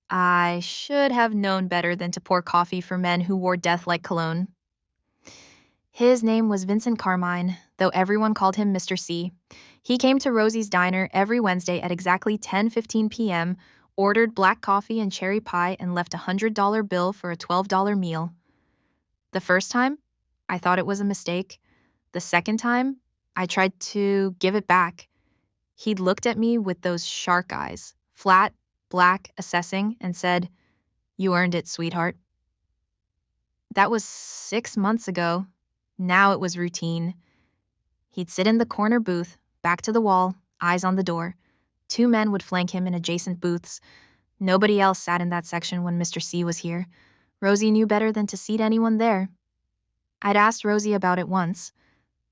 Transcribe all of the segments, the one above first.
I should have known better than to pour coffee for men who wore death like cologne. His name was Vincent Carmine, though everyone called him Mr. C. He came to Rosie's diner every Wednesday at exactly 10:15 p.m., ordered black coffee and cherry pie, and left a $100 bill for a $12 meal. The first time, I thought it was a mistake. The second time, I tried to give it back. He'd looked at me with those shark eyes, flat, black, assessing, and said, "You earned it, sweetheart." That was 6 months ago. Now it was routine. He'd sit in the corner booth, back to the wall, eyes on the door. Two men would flank him in adjacent booths. Nobody else sat in that section when Mr. C was here. Rosie knew better than to seat anyone there. I'd asked Rosie about it once.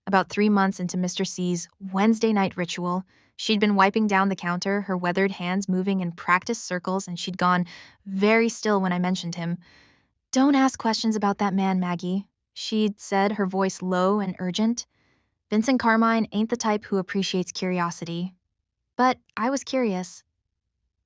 About 3 months into Mr. C's Wednesday night ritual, she'd been wiping down the counter, her weathered hands moving in practiced circles, and she'd gone very still when I mentioned him. "Don't ask questions about that man, Maggie," she'd said, her voice low and urgent. Vincent Carmine ain't the type who appreciates curiosity. But I was curious.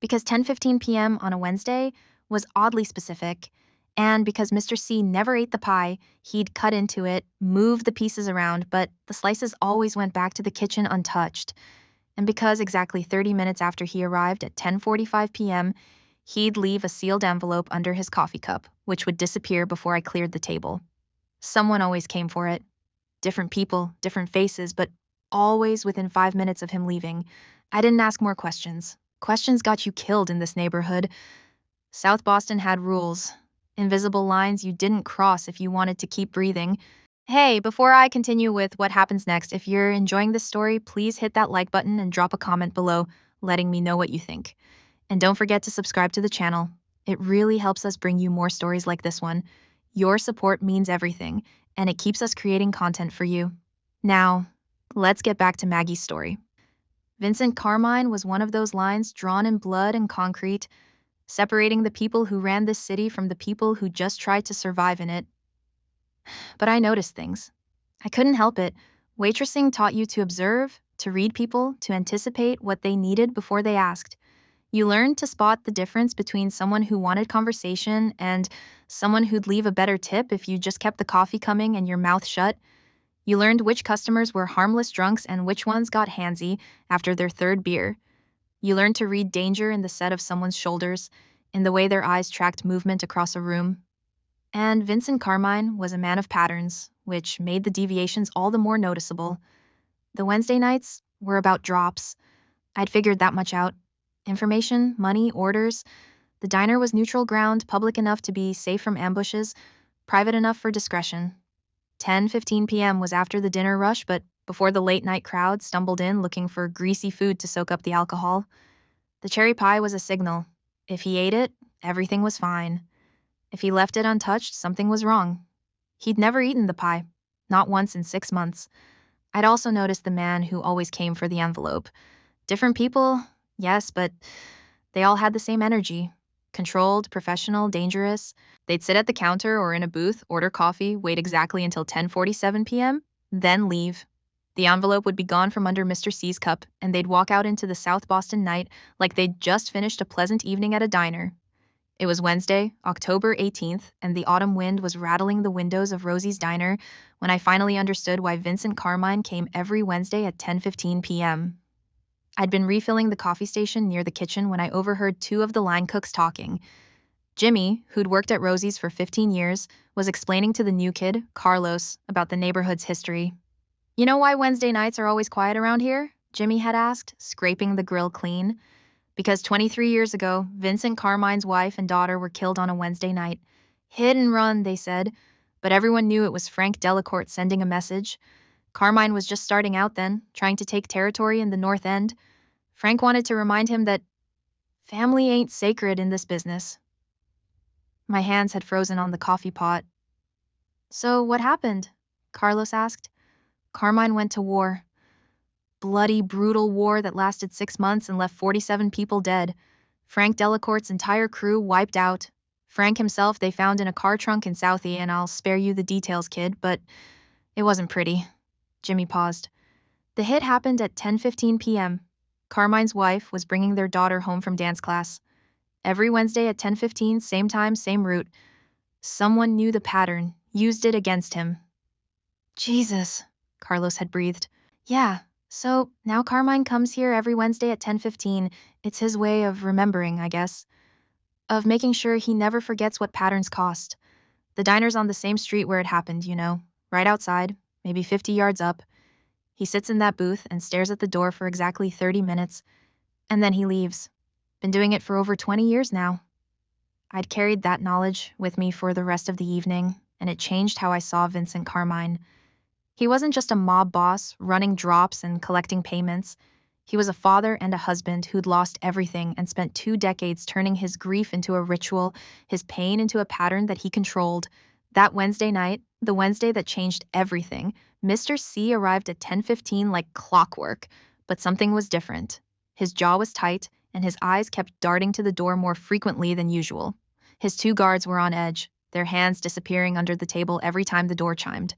Because 10:15 p.m. on a Wednesday was oddly specific, and because Mr. C never ate the pie, he'd cut into it, move the pieces around, but the slices always went back to the kitchen untouched. And because exactly 30 minutes after he arrived at 10:45 p.m., he'd leave a sealed envelope under his coffee cup, which would disappear before I cleared the table. Someone always came for it. Different people, different faces, but always within 5 minutes of him leaving. I didn't ask more questions. Questions got you killed in this neighborhood. South Boston had rules. Invisible lines you didn't cross if you wanted to keep breathing. Hey, before I continue with what happens next, if you're enjoying this story, please hit that like button and drop a comment below, letting me know what you think. And don't forget to subscribe to the channel. It really helps us bring you more stories like this one. Your support means everything, and it keeps us creating content for you. Now, let's get back to Maggie's story. Vincent Carmine was one of those lines drawn in blood and concrete, separating the people who ran this city from the people who just tried to survive in it. But I noticed things. I couldn't help it. Waitressing taught you to observe, to read people, to anticipate what they needed before they asked. You learned to spot the difference between someone who wanted conversation and someone who'd leave a better tip if you just kept the coffee coming and your mouth shut. You learned which customers were harmless drunks and which ones got handsy after their third beer. You learned to read danger in the set of someone's shoulders, in the way their eyes tracked movement across a room. And Vincent Carmine was a man of patterns, which made the deviations all the more noticeable. The Wednesday nights were about drops. I'd figured that much out. Information, money, orders. The diner was neutral ground, public enough to be safe from ambushes, private enough for discretion. 10:15 p.m. was after the dinner rush, but before the late-night crowd stumbled in looking for greasy food to soak up the alcohol. The cherry pie was a signal. If he ate it, everything was fine. If he left it untouched, something was wrong. He'd never eaten the pie, not once in 6 months. I'd also noticed the man who always came for the envelope. Different people, yes, but they all had the same energy. Controlled, professional, dangerous. They'd sit at the counter or in a booth, order coffee, wait exactly until 10:47 p.m., then leave. The envelope would be gone from under Mr. C's cup, and they'd walk out into the South Boston night like they'd just finished a pleasant evening at a diner. It was Wednesday, October 18th, and the autumn wind was rattling the windows of Rosie's diner when I finally understood why Vincent Carmine came every Wednesday at 10:15 p.m. I'd been refilling the coffee station near the kitchen when I overheard two of the line cooks talking. Jimmy, who'd worked at Rosie's for 15 years, was explaining to the new kid, Carlos, about the neighborhood's history. "You know why Wednesday nights are always quiet around here?" Jimmy had asked, scraping the grill clean. "Because 23 years ago, Vincent Carmine's wife and daughter were killed on a Wednesday night. Hit and run, they said, but everyone knew it was Frank Delacourt sending a message. Carmine was just starting out then, trying to take territory in the North End. Frank wanted to remind him that family ain't sacred in this business." My hands had frozen on the coffee pot. "So what happened?" Carlos asked. "Carmine went to war. Bloody, brutal war that lasted 6 months and left 47 people dead. Frank Delacourt's entire crew wiped out. Frank himself they found in a car trunk in Southie, and I'll spare you the details, kid, but it wasn't pretty." Jimmy paused. "The hit happened at 10:15 p.m. Carmine's wife was bringing their daughter home from dance class. Every Wednesday at 10:15, same time, same route. Someone knew the pattern, used it against him. Jesus, Carlos had breathed. Yeah, so now Carmine comes here every Wednesday at 10:15. It's his way of remembering, I guess. Of making sure he never forgets what patterns cost. The diner's on the same street where it happened, right outside, maybe 50 yards up. He sits in that booth and stares at the door for exactly 30 minutes, and then he leaves. Been doing it for over 20 years now. I'd carried that knowledge with me for the rest of the evening, and it changed how I saw Vincent Carmine. He wasn't just a mob boss running drops and collecting payments. He was a father and a husband who'd lost everything and spent 2 decades turning his grief into a ritual, his pain into a pattern that he controlled. That Wednesday night, the Wednesday that changed everything, Mr. C arrived at 10:15 like clockwork, but something was different. His jaw was tight, and his eyes kept darting to the door more frequently than usual. His 2 guards were on edge, their hands disappearing under the table every time the door chimed.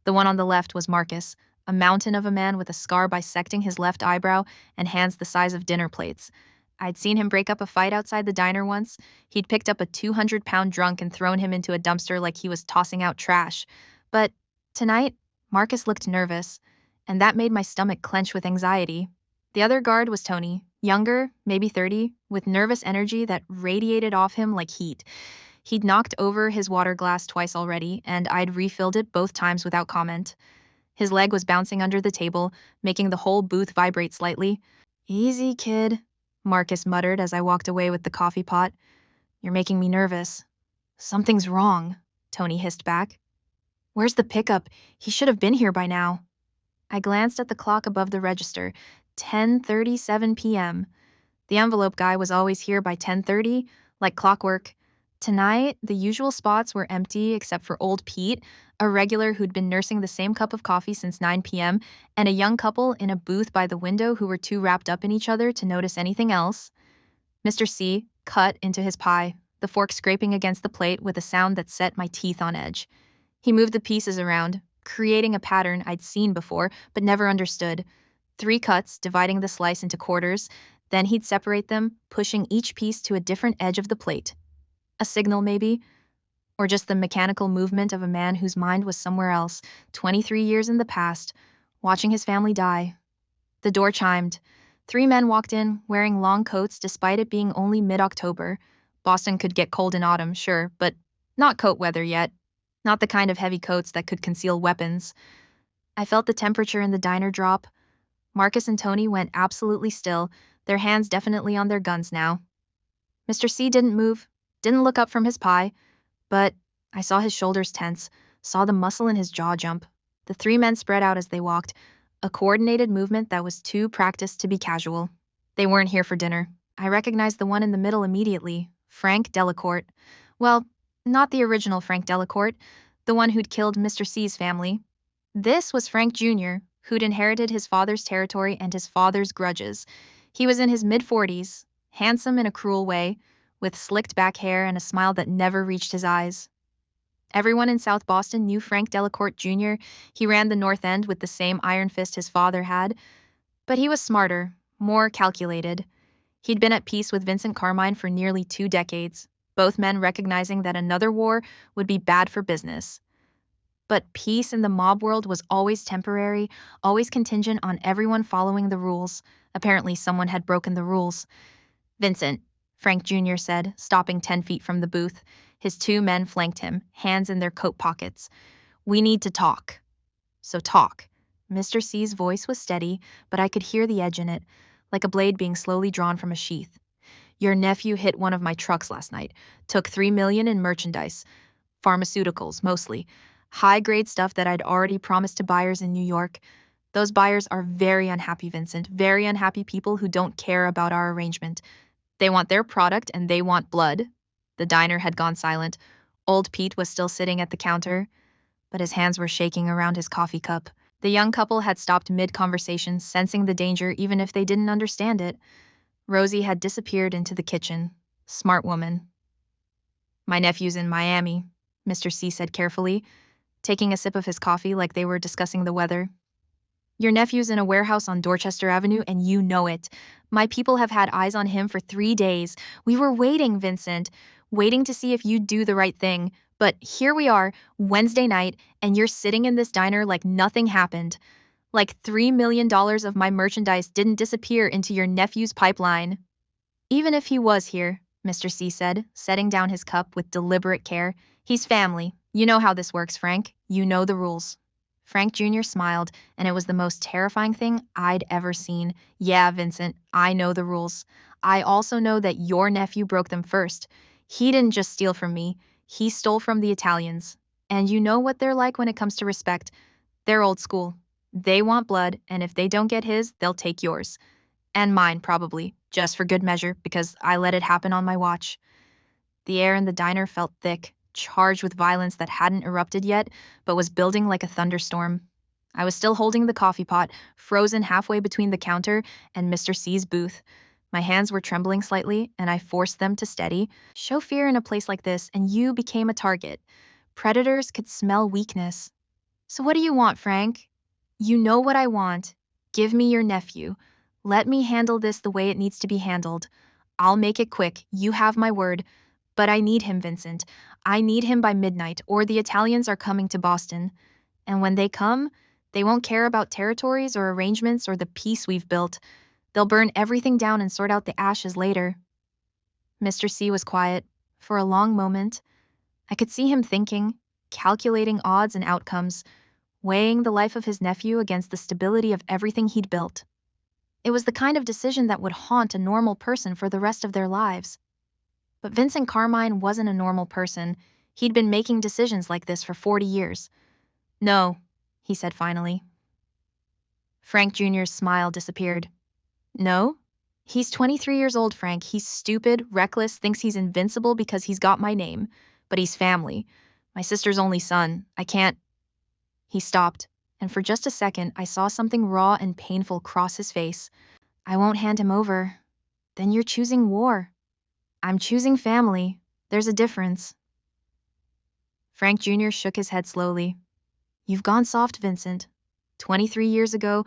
The one on the left was Marcus, a mountain of a man with a scar bisecting his left eyebrow and hands the size of dinner plates. I'd seen him break up a fight outside the diner once. He'd picked up a 200-pound drunk and thrown him into a dumpster like he was tossing out trash. But tonight, Marcus looked nervous, and that made my stomach clench with anxiety. The other guard was Tony, younger, maybe 30, with nervous energy that radiated off him like heat. He'd knocked over his water glass twice already, and I'd refilled it both times without comment. His leg was bouncing under the table, making the whole booth vibrate slightly. Easy, kid, Marcus muttered as I walked away with the coffee pot. You're making me nervous. Something's wrong, Tony hissed back. Where's the pickup? He should have been here by now. I glanced at the clock above the register. 10:37 p.m. The envelope guy was always here by 10:30, like clockwork. Tonight, the usual spots were empty except for old Pete, a regular who'd been nursing the same cup of coffee since 9 p.m., and a young couple in a booth by the window who were too wrapped up in each other to notice anything else. Mr. C cut into his pie, the fork scraping against the plate with a sound that set my teeth on edge. He moved the pieces around, creating a pattern I'd seen before but never understood. 3 cuts, dividing the slice into quarters, then he'd separate them, pushing each piece to a different edge of the plate. A signal, maybe? Or just the mechanical movement of a man whose mind was somewhere else, 23 years in the past, watching his family die. The door chimed. 3 men walked in, wearing long coats despite it being only mid-October. Boston could get cold in autumn, sure, but not coat weather yet. Not the kind of heavy coats that could conceal weapons. I felt the temperature in the diner drop. Marcus and Tony went absolutely still, their hands definitely on their guns now. Mr. C didn't move, didn't look up from his pie, but I saw his shoulders tense, saw the muscle in his jaw jump. The 3 men spread out as they walked, a coordinated movement that was too practiced to be casual. They weren't here for dinner. I recognized the one in the middle immediately, Frank Delacourt. Well, not the original Frank Delacourt, the one who'd killed Mr. C's family. This was Frank Jr., who'd inherited his father's territory and his father's grudges. He was in his mid-40s, handsome in a cruel way, with slicked back hair and a smile that never reached his eyes. Everyone in South Boston knew Frank Delacourt Jr. He ran the North End with the same iron fist his father had. But he was smarter, more calculated. He'd been at peace with Vincent Carmine for nearly 2 decades, both men recognizing that another war would be bad for business. But peace in the mob world was always temporary, always contingent on everyone following the rules. Apparently someone had broken the rules. Vincent, Frank Jr. said, stopping 10 feet from the booth. His 2 men flanked him, hands in their coat pockets. We need to talk. So talk. Mr. C's voice was steady, but I could hear the edge in it, like a blade being slowly drawn from a sheath. Your nephew hit one of my trucks last night, took $3 million in merchandise, pharmaceuticals mostly, high-grade stuff that I'd already promised to buyers in New York. Those buyers are very unhappy, Vincent, very unhappy people who don't care about our arrangement. They want their product and they want blood. The diner had gone silent. Old Pete was still sitting at the counter, but his hands were shaking around his coffee cup. The young couple had stopped mid-conversation, sensing the danger even if they didn't understand it. Rosie had disappeared into the kitchen. Smart woman. My nephew's in Miami, Mr. C said carefully, taking a sip of his coffee like they were discussing the weather. Your nephew's in a warehouse on Dorchester Avenue, and you know it. My people have had eyes on him for 3 days. We were waiting, Vincent, waiting to see if you'd do the right thing. But here we are, Wednesday night, and you're sitting in this diner like nothing happened. Like $3 million of my merchandise didn't disappear into your nephew's pipeline. Even if he was here, Mr. C said, setting down his cup with deliberate care, he's family. You know how this works, Frank. You know the rules. Frank Jr. smiled, and it was the most terrifying thing I'd ever seen. Yeah, Vincent, I know the rules. I also know that your nephew broke them first. He didn't just steal from me, he stole from the Italians. And you know what they're like when it comes to respect. They're old school. They want blood, and if they don't get his, they'll take yours. And mine, probably, just for good measure, because I let it happen on my watch. The air in the diner felt thick, charged with violence that hadn't erupted yet, but was building like a thunderstorm. I was still holding the coffee pot, frozen halfway between the counter and Mr. C's booth. My hands were trembling slightly, and I forced them to steady. Show fear in a place like this, and you became a target. Predators could smell weakness. So what do you want, Frank? You know what I want. Give me your nephew. Let me handle this the way it needs to be handled. I'll make it quick, you have my word. But I need him, Vincent. I need him by midnight, or the Italians are coming to Boston. And when they come, they won't care about territories or arrangements or the peace we've built. They'll burn everything down and sort out the ashes later. Mr. C was quiet. For a long moment, I could see him thinking, calculating odds and outcomes, weighing the life of his nephew against the stability of everything he'd built. It was the kind of decision that would haunt a normal person for the rest of their lives. But Vincent Carmine wasn't a normal person. He'd been making decisions like this for 40 years. No, he said finally. Frank Jr.'s smile disappeared. No? He's 23 years old, Frank. He's stupid, reckless, thinks he's invincible because he's got my name. But he's family. My sister's only son. I can't. He stopped, and for just a second I saw something raw and painful cross his face. I won't hand him over. Then you're choosing war. I'm choosing family. There's a difference. Frank Jr. shook his head slowly. You've gone soft, Vincent. 23 years ago,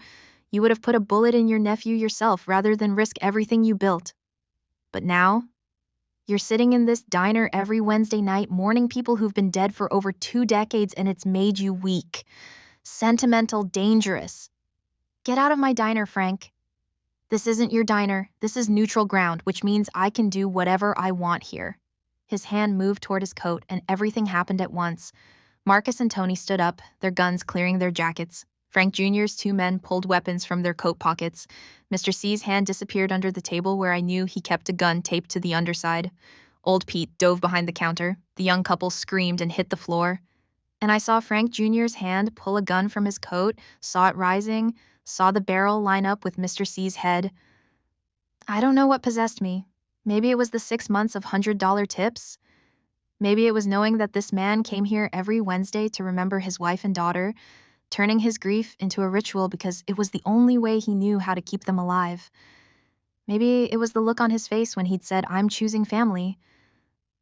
you would have put a bullet in your nephew yourself rather than risk everything you built. But now, you're sitting in this diner every Wednesday night mourning people who've been dead for over 2 decades, and it's made you weak. Sentimental, dangerous. Get out of my diner, Frank. This isn't your diner. This is neutral ground, which means I can do whatever I want here. His hand moved toward his coat, and everything happened at once. Marcus and Tony stood up, their guns clearing their jackets. Frank Jr.'s 2 men pulled weapons from their coat pockets. Mr. C's hand disappeared under the table where I knew he kept a gun taped to the underside. Old Pete dove behind the counter. The young couple screamed and hit the floor. And I saw Frank Jr.'s hand pull a gun from his coat, saw it rising, saw the barrel line up with Mr. C's head. I don't know what possessed me. Maybe it was the 6 months of $100 tips. Maybe it was knowing that this man came here every Wednesday to remember his wife and daughter, turning his grief into a ritual because it was the only way he knew how to keep them alive. Maybe it was the look on his face when he'd said, I'm choosing family.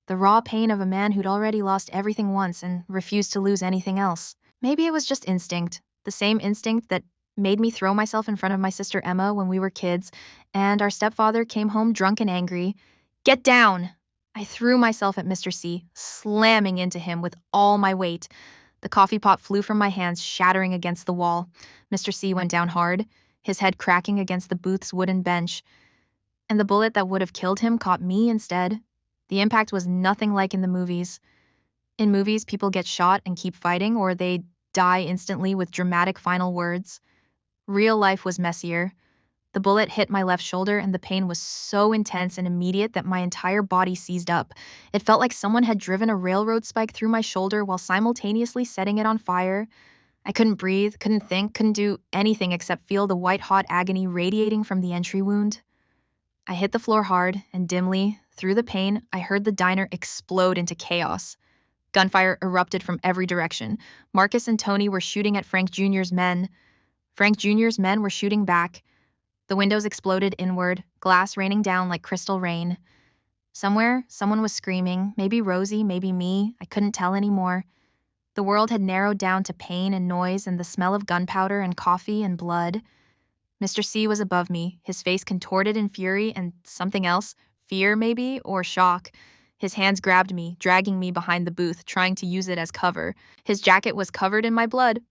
The raw pain of a man who'd already lost everything once and refused to lose anything else. Maybe it was just instinct, the same instinct that made me throw myself in front of my sister Emma when we were kids, and our stepfather came home drunk and angry. Get down! I threw myself at Mr. C, slamming into him with all my weight. The coffee pot flew from my hands, shattering against the wall. Mr. C went down hard, his head cracking against the booth's wooden bench. And the bullet that would have killed him caught me instead. The impact was nothing like in the movies. In movies, people get shot and keep fighting, or they die instantly with dramatic final words. Real life was messier. The bullet hit my left shoulder, and the pain was so intense and immediate that my entire body seized up. It felt like someone had driven a railroad spike through my shoulder while simultaneously setting it on fire. I couldn't breathe, couldn't think, couldn't do anything except feel the white-hot agony radiating from the entry wound. I hit the floor hard, and dimly, through the pain, I heard the diner explode into chaos. Gunfire erupted from every direction. Marcus and Tony were shooting at Frank Jr.'s men. Frank Jr.'s men were shooting back. The windows exploded inward, glass raining down like crystal rain. Somewhere, someone was screaming, maybe Rosie, maybe me, I couldn't tell anymore. The world had narrowed down to pain and noise and the smell of gunpowder and coffee and blood. Mr. C was above me, his face contorted in fury and something else, fear maybe, or shock. His hands grabbed me, dragging me behind the booth, trying to use it as cover. His jacket was covered in my blood,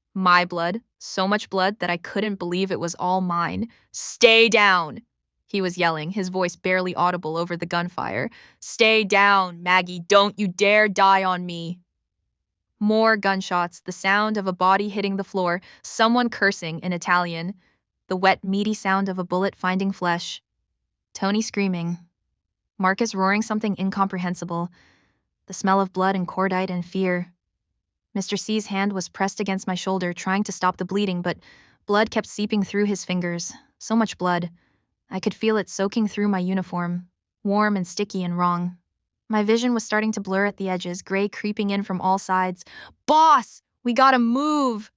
so much blood that I couldn't believe it was all mine. Stay down, he was yelling, his voice barely audible over the gunfire. Stay down, Maggie, don't you dare die on me. More gunshots, the sound of a body hitting the floor, someone cursing in Italian, the wet, meaty sound of a bullet finding flesh. Tony screaming. Marcus roaring something incomprehensible. The smell of blood and cordite and fear. Mr. C's hand was pressed against my shoulder, trying to stop the bleeding, but blood kept seeping through his fingers. So much blood. I could feel it soaking through my uniform, warm and sticky and wrong. My vision was starting to blur at the edges, gray creeping in from all sides. Boss, we gotta move!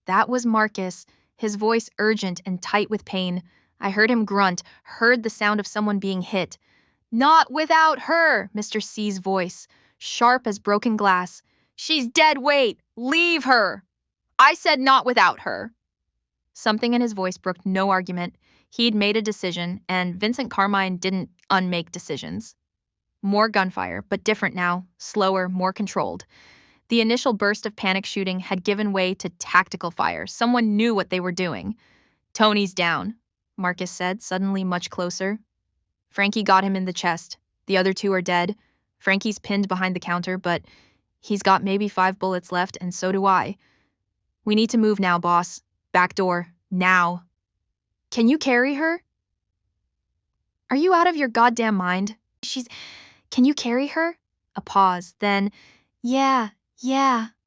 That was Marcus, his voice urgent and tight with pain. I heard him grunt, heard the sound of someone being hit. Not without her, Mr. C's voice, sharp as broken glass. She's dead weight. Leave her. I said not without her. Something in his voice brooked no argument. He'd made a decision, and Vincent Carmine didn't unmake decisions. More gunfire, but different now, slower, more controlled. The initial burst of panic shooting had given way to tactical fire. Someone knew what they were doing. Tony's down, Marcus said, suddenly much closer. Frankie got him in the chest. The other two are dead. Frankie's pinned behind the counter, but he's got maybe 5 bullets left, and so do I. We need to move now, boss. Back door. Now. Can you carry her? Are you out of your goddamn mind? Can you carry her? A pause, then, yeah,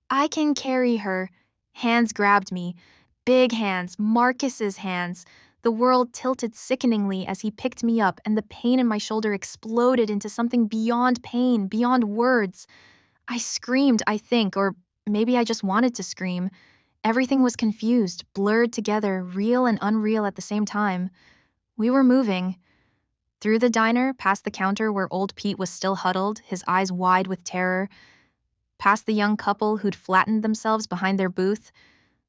I can carry her. Hands grabbed me. Big hands, Marcus's hands. The world tilted sickeningly as he picked me up, and the pain in my shoulder exploded into something beyond pain, beyond words. I screamed, I think, or maybe I just wanted to scream. Everything was confused, blurred together, real and unreal at the same time. We were moving. Through the diner, past the counter where old Pete was still huddled, his eyes wide with terror. Past the young couple who'd flattened themselves behind their booth.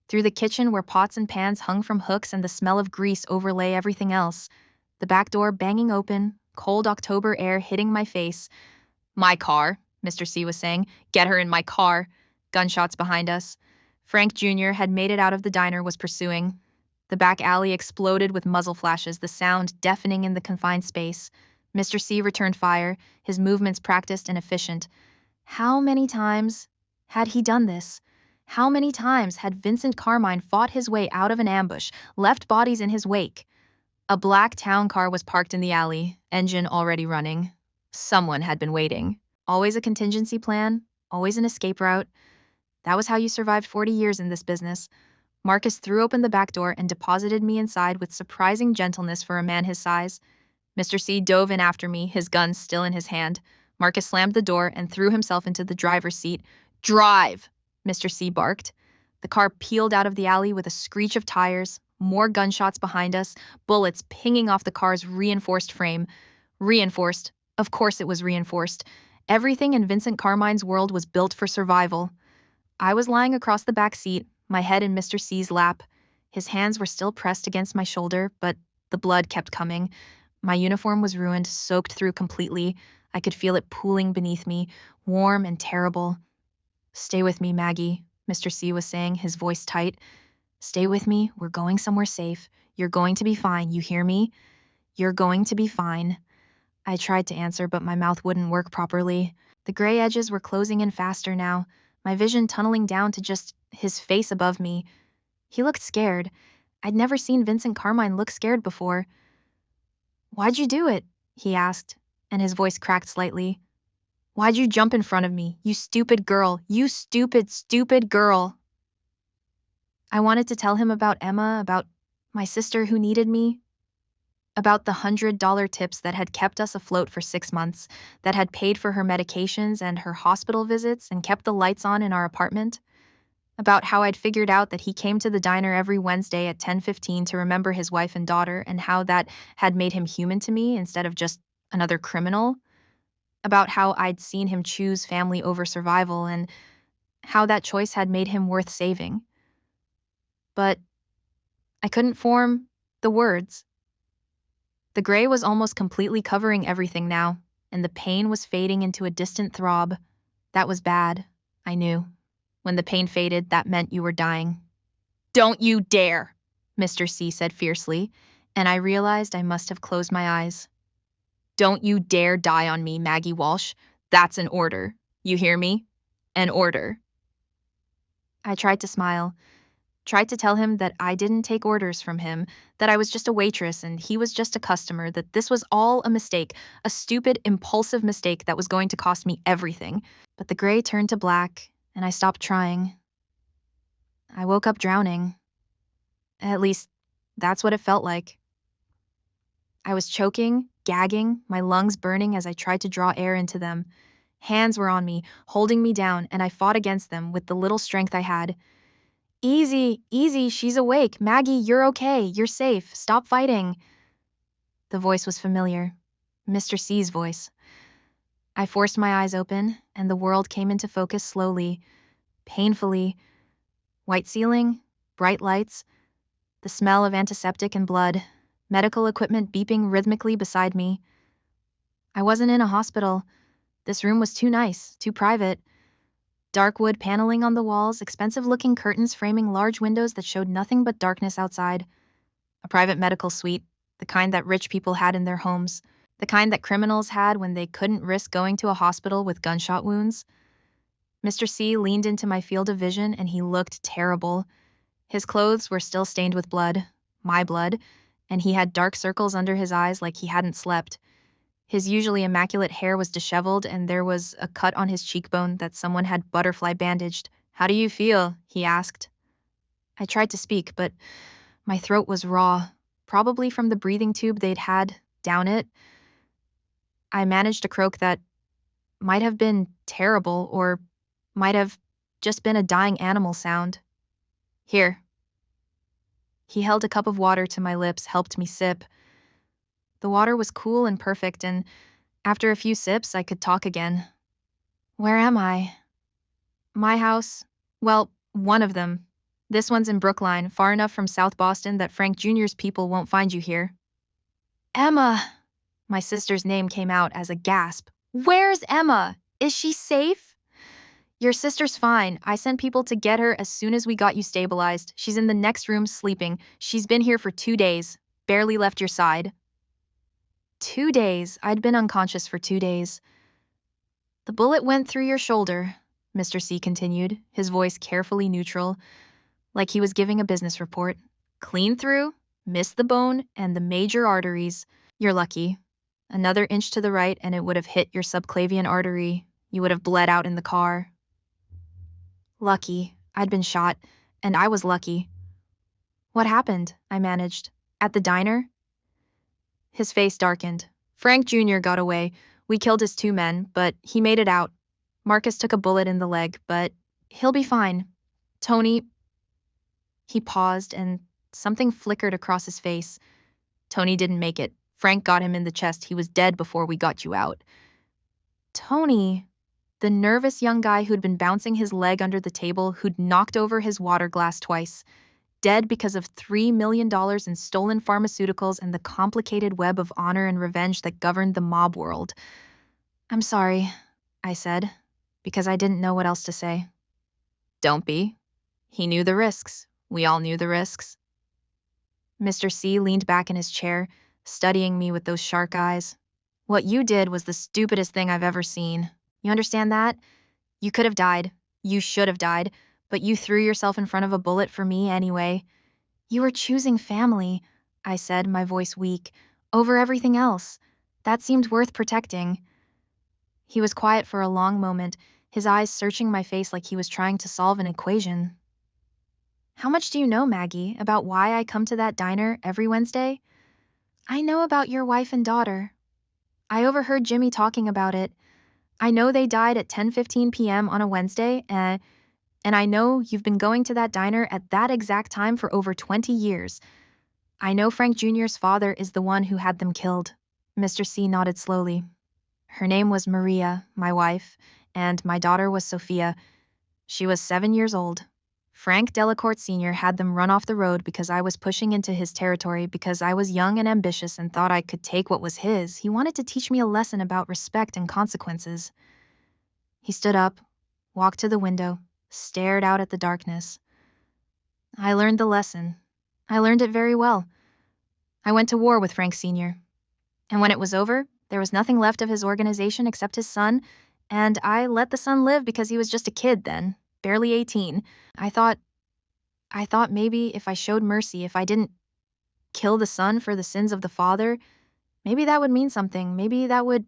Through the kitchen where pots and pans hung from hooks and the smell of grease overlay everything else. The back door banging open, cold October air hitting my face. My car, Mr. C was saying. Get her in my car. Gunshots behind us. Frank Jr. had made it out of the diner, was pursuing. The back alley exploded with muzzle flashes, the sound deafening in the confined space. Mr. C returned fire, his movements practiced and efficient. How many times had he done this? How many times had Vincent Carmine fought his way out of an ambush, left bodies in his wake? A black town car was parked in the alley, engine already running. Someone had been waiting. Always a contingency plan, always an escape route. That was how you survived 40 years in this business. Marcus threw open the back door and deposited me inside with surprising gentleness for a man his size. Mr. C dove in after me, his gun still in his hand. Marcus slammed the door and threw himself into the driver's seat. Drive! Mr. C barked. The car peeled out of the alley with a screech of tires, more gunshots behind us, bullets pinging off the car's reinforced frame. Reinforced. Of course it was reinforced. Everything in Vincent Carmine's world was built for survival. I was lying across the back seat, my head in Mr. C's lap. His hands were still pressed against my shoulder, but the blood kept coming. My uniform was ruined, soaked through completely. I could feel it pooling beneath me, warm and terrible. Stay with me, Maggie, Mr. C was saying, his voice tight. Stay with me. We're going somewhere safe. You're going to be fine. You hear me? You're going to be fine. I tried to answer, but my mouth wouldn't work properly. The gray edges were closing in faster now, my vision tunneling down to just his face above me. He looked scared. I'd never seen Vincent Carmine look scared before. Why'd you do it? He asked, and his voice cracked slightly. Why'd you jump in front of me, you stupid girl, you stupid, stupid girl? I wanted to tell him about Emma, about my sister who needed me, about the $100 tips that had kept us afloat for 6 months, that had paid for her medications and her hospital visits and kept the lights on in our apartment, about how I'd figured out that he came to the diner every Wednesday at 10:15 to remember his wife and daughter and how that had made him human to me instead of just another criminal, about how I'd seen him choose family over survival and how that choice had made him worth saving. But I couldn't form the words. The gray was almost completely covering everything now, and the pain was fading into a distant throb. That was bad, I knew. When the pain faded, that meant you were dying. "Don't you dare," Mr. C said fiercely, and I realized I must have closed my eyes. "Don't you dare die on me, Maggie Walsh. That's an order. You hear me? An order." I tried to smile, tried to tell him that I didn't take orders from him, that I was just a waitress and he was just a customer, that this was all a mistake, a stupid, impulsive mistake that was going to cost me everything. But the gray turned to black, and I stopped trying. I woke up drowning. At least, that's what it felt like. I was choking, gagging, my lungs burning as I tried to draw air into them. Hands were on me, holding me down, and I fought against them with the little strength I had. "Easy, easy, she's awake. Maggie, you're okay. You're safe. Stop fighting." The voice was familiar. Mr. C's voice. I forced my eyes open, and the world came into focus slowly, painfully. White ceiling, bright lights, the smell of antiseptic and blood, medical equipment beeping rhythmically beside me. I wasn't in a hospital. This room was too nice, too private. Dark wood paneling on the walls, expensive-looking curtains framing large windows that showed nothing but darkness outside. A private medical suite, the kind that rich people had in their homes, the kind that criminals had when they couldn't risk going to a hospital with gunshot wounds. Mr. C leaned into my field of vision, and he looked terrible. His clothes were still stained with blood, my blood, and he had dark circles under his eyes like he hadn't slept. His usually immaculate hair was disheveled, and there was a cut on his cheekbone that someone had butterfly bandaged. "How do you feel?" he asked. I tried to speak, but my throat was raw, probably from the breathing tube they'd had down it. I managed a croak that might have been terrible, or might have just been a dying animal sound. "Here." He held a cup of water to my lips, helped me sip. The water was cool and perfect, and after a few sips, I could talk again. "Where am I?" "My house. Well, one of them. This one's in Brookline, far enough from South Boston that Frank Jr.'s people won't find you here." "Emma!" My sister's name came out as a gasp. "Where's Emma? Is she safe?" "Your sister's fine. I sent people to get her as soon as we got you stabilized. She's in the next room sleeping. She's been here for 2 days. Barely left your side." 2 days. I'd been unconscious for 2 days. "The bullet went through your shoulder," Mr. C continued, his voice carefully neutral, like he was giving a business report. "Clean through, missed the bone and the major arteries. You're lucky. Another inch to the right and it would have hit your subclavian artery. You would have bled out in the car." Lucky. I'd been shot, and I was lucky. "What happened?" I managed. "At the diner?" His face darkened. "Frank Jr. got away. We killed his 2 men, but he made it out. Marcus took a bullet in the leg, but he'll be fine. Tony..." He paused, and something flickered across his face. "Tony didn't make it. Frank got him in the chest. He was dead before we got you out." Tony, the nervous young guy who'd been bouncing his leg under the table, who'd knocked over his water glass twice. Dead because of $3 million in stolen pharmaceuticals and the complicated web of honor and revenge that governed the mob world. "I'm sorry," I said, because I didn't know what else to say. "Don't be. He knew the risks. We all knew the risks." Mr. C leaned back in his chair, studying me with those shark eyes. "What you did was the stupidest thing I've ever seen. You understand that? You could have died. You should have died. But you threw yourself in front of a bullet for me anyway. You were choosing family," I said, my voice weak, "over everything else. That seemed worth protecting." He was quiet for a long moment, his eyes searching my face like he was trying to solve an equation. "How much do you know, Maggie, about why I come to that diner every Wednesday?" "I know about your wife and daughter. I overheard Jimmy talking about it. I know they died at 10:15 p.m. on a Wednesday, and I know you've been going to that diner at that exact time for over 20 years. I know Frank Jr.'s father is the one who had them killed." Mr. C nodded slowly. "Her name was Maria, my wife, and my daughter was Sophia. She was 7 years old. Frank Delacourt Sr. had them run off the road because I was pushing into his territory because I was young and ambitious and thought I could take what was his. He wanted to teach me a lesson about respect and consequences. He stood up, walked to the window, stared out at the darkness. I learned the lesson. I learned it very well. I went to war with Frank Sr. And when it was over, there was nothing left of his organization except his son, and I let the son live because he was just a kid then, barely 18. I thought maybe if I showed mercy, if I didn't kill the son for the sins of the father, maybe that would mean something. Maybe that would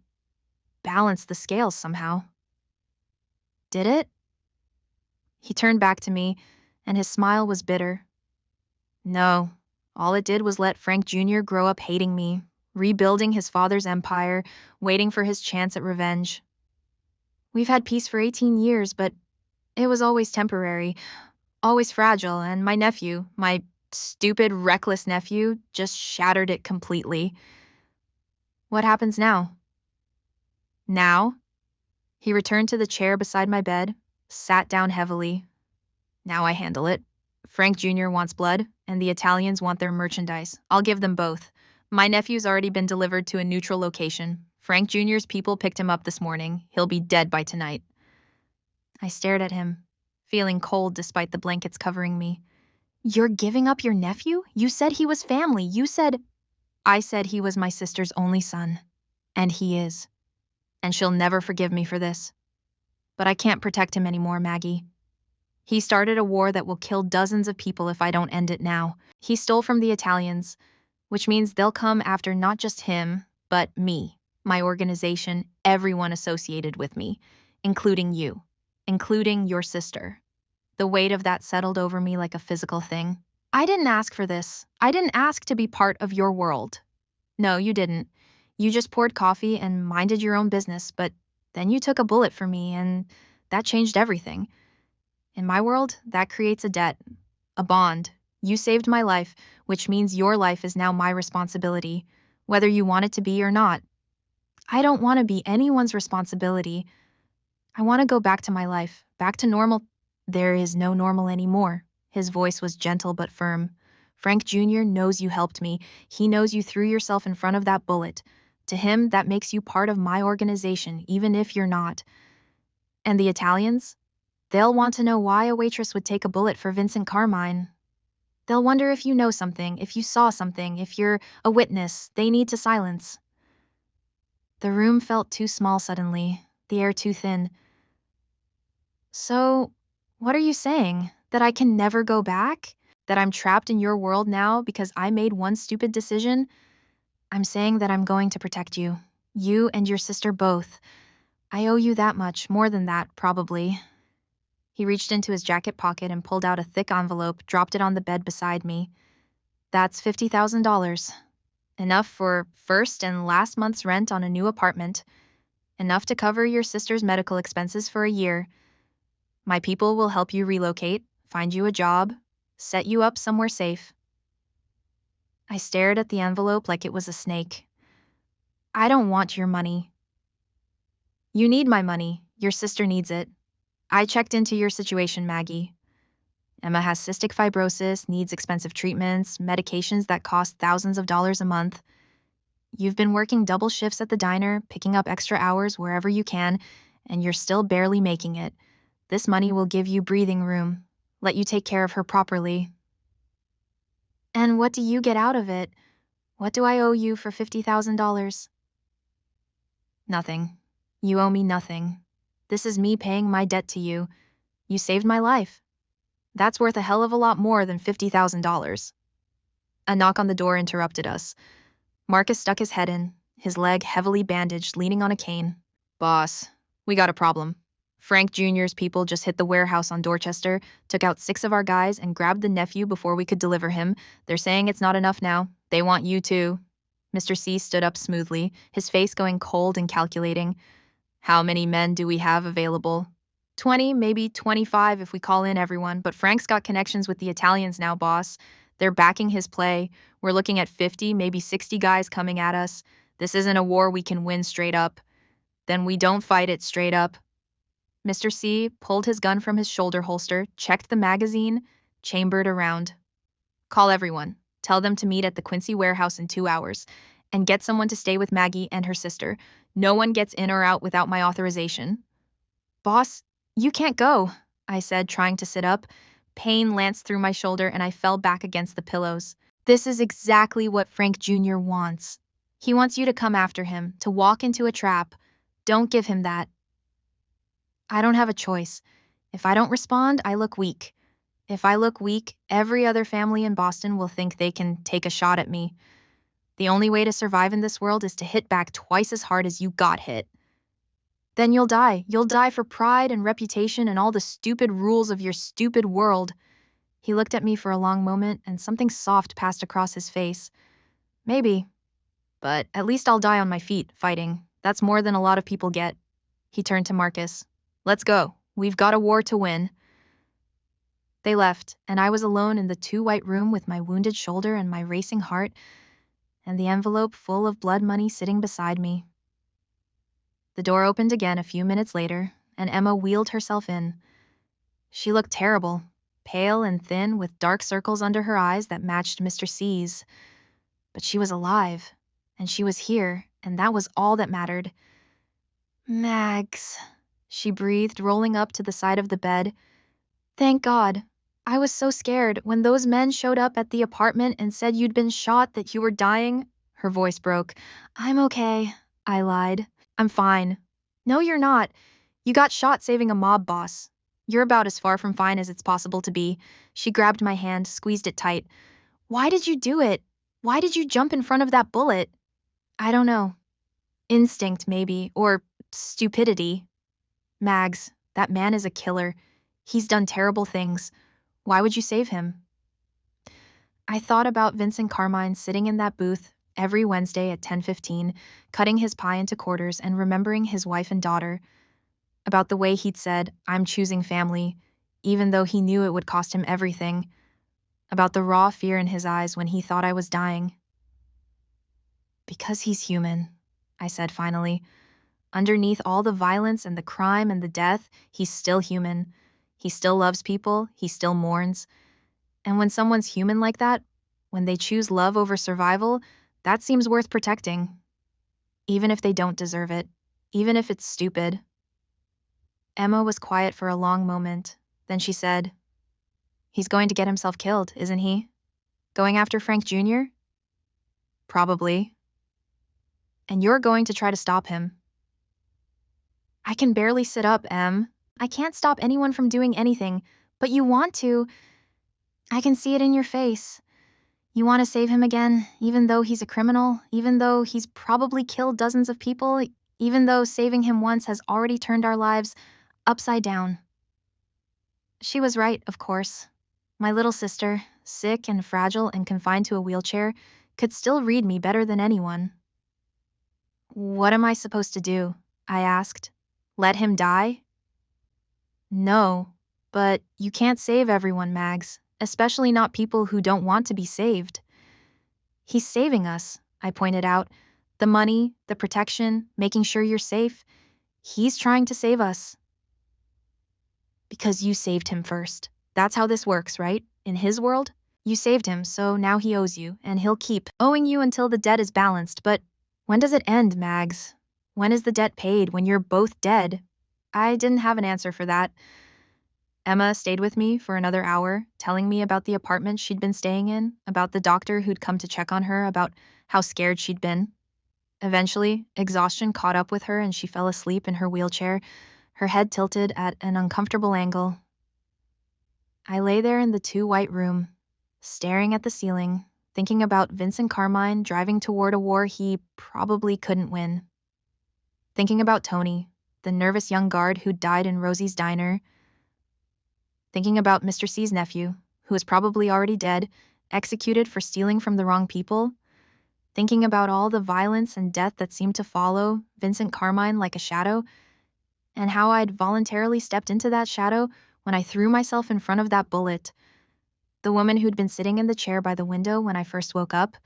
balance the scales somehow. Did it? He turned back to me, and his smile was bitter. No, all it did was let Frank Jr. grow up hating me, rebuilding his father's empire, waiting for his chance at revenge. We've had peace for 18 years, but it was always temporary, always fragile, and my nephew, my stupid, reckless nephew, just shattered it completely. What happens now? Now? He returned to the chair beside my bed, sat down heavily. Now I handle it. Frank Jr. wants blood, and the Italians want their merchandise. I'll give them both. My nephew's already been delivered to a neutral location. Frank Jr.'s people picked him up this morning. He'll be dead by tonight. I stared at him, feeling cold despite the blankets covering me. You're giving up your nephew? You said he was family. I said he was my sister's only son. And he is. And she'll never forgive me for this. But I can't protect him anymore, Maggie. He started a war that will kill dozens of people if I don't end it now. He stole from the Italians, which means they'll come after not just him, but me, my organization, everyone associated with me, including you, including your sister. The weight of that settled over me like a physical thing. I didn't ask for this. I didn't ask to be part of your world. No, you didn't. You just poured coffee and minded your own business, but then you took a bullet for me, and that changed everything. In my world, that creates a debt, a bond. You saved my life, which means your life is now my responsibility, whether you want it to be or not. I don't want to be anyone's responsibility. I want to go back to my life, back to normal. There is no normal anymore. His voice was gentle but firm. Frank Jr. knows you helped me. He knows you threw yourself in front of that bullet. To him, that makes you part of my organization, even if you're not. And the Italians? They'll want to know why a waitress would take a bullet for Vincent Carmine. They'll wonder if you know something, if you saw something, if you're a witness they need to silence. The room felt too small suddenly, the air too thin. So, what are you saying? That I can never go back? That I'm trapped in your world now because I made one stupid decision? I'm saying that I'm going to protect you. You and your sister both. I owe you that much, more than that, probably. He reached into his jacket pocket and pulled out a thick envelope, dropped it on the bed beside me. That's $50,000. Enough for first and last month's rent on a new apartment. Enough to cover your sister's medical expenses for a year. My people will help you relocate, find you a job, set you up somewhere safe. I stared at the envelope like it was a snake. I don't want your money. You need my money. Your sister needs it. I checked into your situation, Maggie. Emma has cystic fibrosis, needs expensive treatments, medications that cost thousands of dollars a month. You've been working double shifts at the diner, picking up extra hours wherever you can, and you're still barely making it. This money will give you breathing room, let you take care of her properly. And what do you get out of it? What do I owe you for $50,000? Nothing. You owe me nothing. This is me paying my debt to you. You saved my life. That's worth a hell of a lot more than $50,000. A knock on the door interrupted us. Marcus stuck his head in, his leg heavily bandaged, leaning on a cane. Boss, we got a problem. Frank Jr.'s people just hit the warehouse on Dorchester, took out 6 of our guys, and grabbed the nephew before we could deliver him. They're saying it's not enough now. They want you too. Mr. C stood up smoothly, his face going cold and calculating. How many men do we have available? 20, maybe 25 if we call in everyone, but Frank's got connections with the Italians now, boss. They're backing his play. We're looking at 50, maybe 60 guys coming at us. This isn't a war we can win straight up. Then we don't fight it straight up. Mr. C pulled his gun from his shoulder holster, checked the magazine, chambered around. Call everyone. Tell them to meet at the Quincy warehouse in 2 hours. And get someone to stay with Maggie and her sister. No one gets in or out without my authorization. Boss, you can't go, I said, trying to sit up. Pain lanced through my shoulder and I fell back against the pillows. This is exactly what Frank Jr. wants. He wants you to come after him, to walk into a trap. Don't give him that. I don't have a choice. If I don't respond, I look weak. If I look weak, every other family in Boston will think they can take a shot at me. The only way to survive in this world is to hit back twice as hard as you got hit. Then you'll die. You'll die for pride and reputation and all the stupid rules of your stupid world. He looked at me for a long moment, and something soft passed across his face. Maybe. But at least I'll die on my feet, fighting. That's more than a lot of people get. He turned to Marcus. Let's go. We've got a war to win. They left, and I was alone in the 2-white room with my wounded shoulder and my racing heart, and the envelope full of blood money sitting beside me. The door opened again a few minutes later, and Emma wheeled herself in. She looked terrible, pale and thin with dark circles under her eyes that matched Mr. C's. But she was alive, and she was here, and that was all that mattered. Mags, she breathed, rolling up to the side of the bed. Thank God. I was so scared when those men showed up at the apartment and said you'd been shot, that you were dying. Her voice broke. I'm okay, I lied. I'm fine. No, you're not. You got shot saving a mob boss. You're about as far from fine as it's possible to be. She grabbed my hand, squeezed it tight. Why did you do it? Why did you jump in front of that bullet? I don't know. Instinct, maybe, or stupidity. Mags, that man is a killer. He's done terrible things. Why would you save him? I thought about Vincent Carmine sitting in that booth every Wednesday at 10:15, cutting his pie into quarters and remembering his wife and daughter. About the way he'd said, I'm choosing family, even though he knew it would cost him everything. About the raw fear in his eyes when he thought I was dying. Because he's human, I said finally. Underneath all the violence and the crime and the death, he's still human. He still loves people, he still mourns. And when someone's human like that, when they choose love over survival, that seems worth protecting. Even if they don't deserve it. Even if it's stupid. Emma was quiet for a long moment. Then she said, He's going to get himself killed, isn't he? Going after Frank Jr.? Probably. And you're going to try to stop him. I can barely sit up, Em. I can't stop anyone from doing anything, but you want to. I can see it in your face. You want to save him again, even though he's a criminal, even though he's probably killed dozens of people, even though saving him once has already turned our lives upside down. She was right, of course. My little sister, sick and fragile and confined to a wheelchair, could still read me better than anyone. What am I supposed to do? I asked. Let him die? No, but you can't save everyone, Mags, especially not people who don't want to be saved. He's saving us, I pointed out. The money, the protection, making sure you're safe. He's trying to save us. Because you saved him first. That's how this works, right? In his world? You saved him, so now he owes you, and he'll keep owing you until the debt is balanced. But when does it end, Mags? When is the debt paid, when you're both dead? I didn't have an answer for that. Emma stayed with me for another hour, telling me about the apartment she'd been staying in, about the doctor who'd come to check on her, about how scared she'd been. Eventually, exhaustion caught up with her and she fell asleep in her wheelchair, her head tilted at an uncomfortable angle. I lay there in the 2-white room, staring at the ceiling, thinking about Vincent Carmine driving toward a war he probably couldn't win. Thinking about Tony, the nervous young guard who'd died in Rosie's diner. Thinking about Mr. C's nephew, who was probably already dead, executed for stealing from the wrong people. Thinking about all the violence and death that seemed to follow Vincent Carmine like a shadow, and how I'd voluntarily stepped into that shadow when I threw myself in front of that bullet. The woman who'd been sitting in the chair by the window when I first woke up,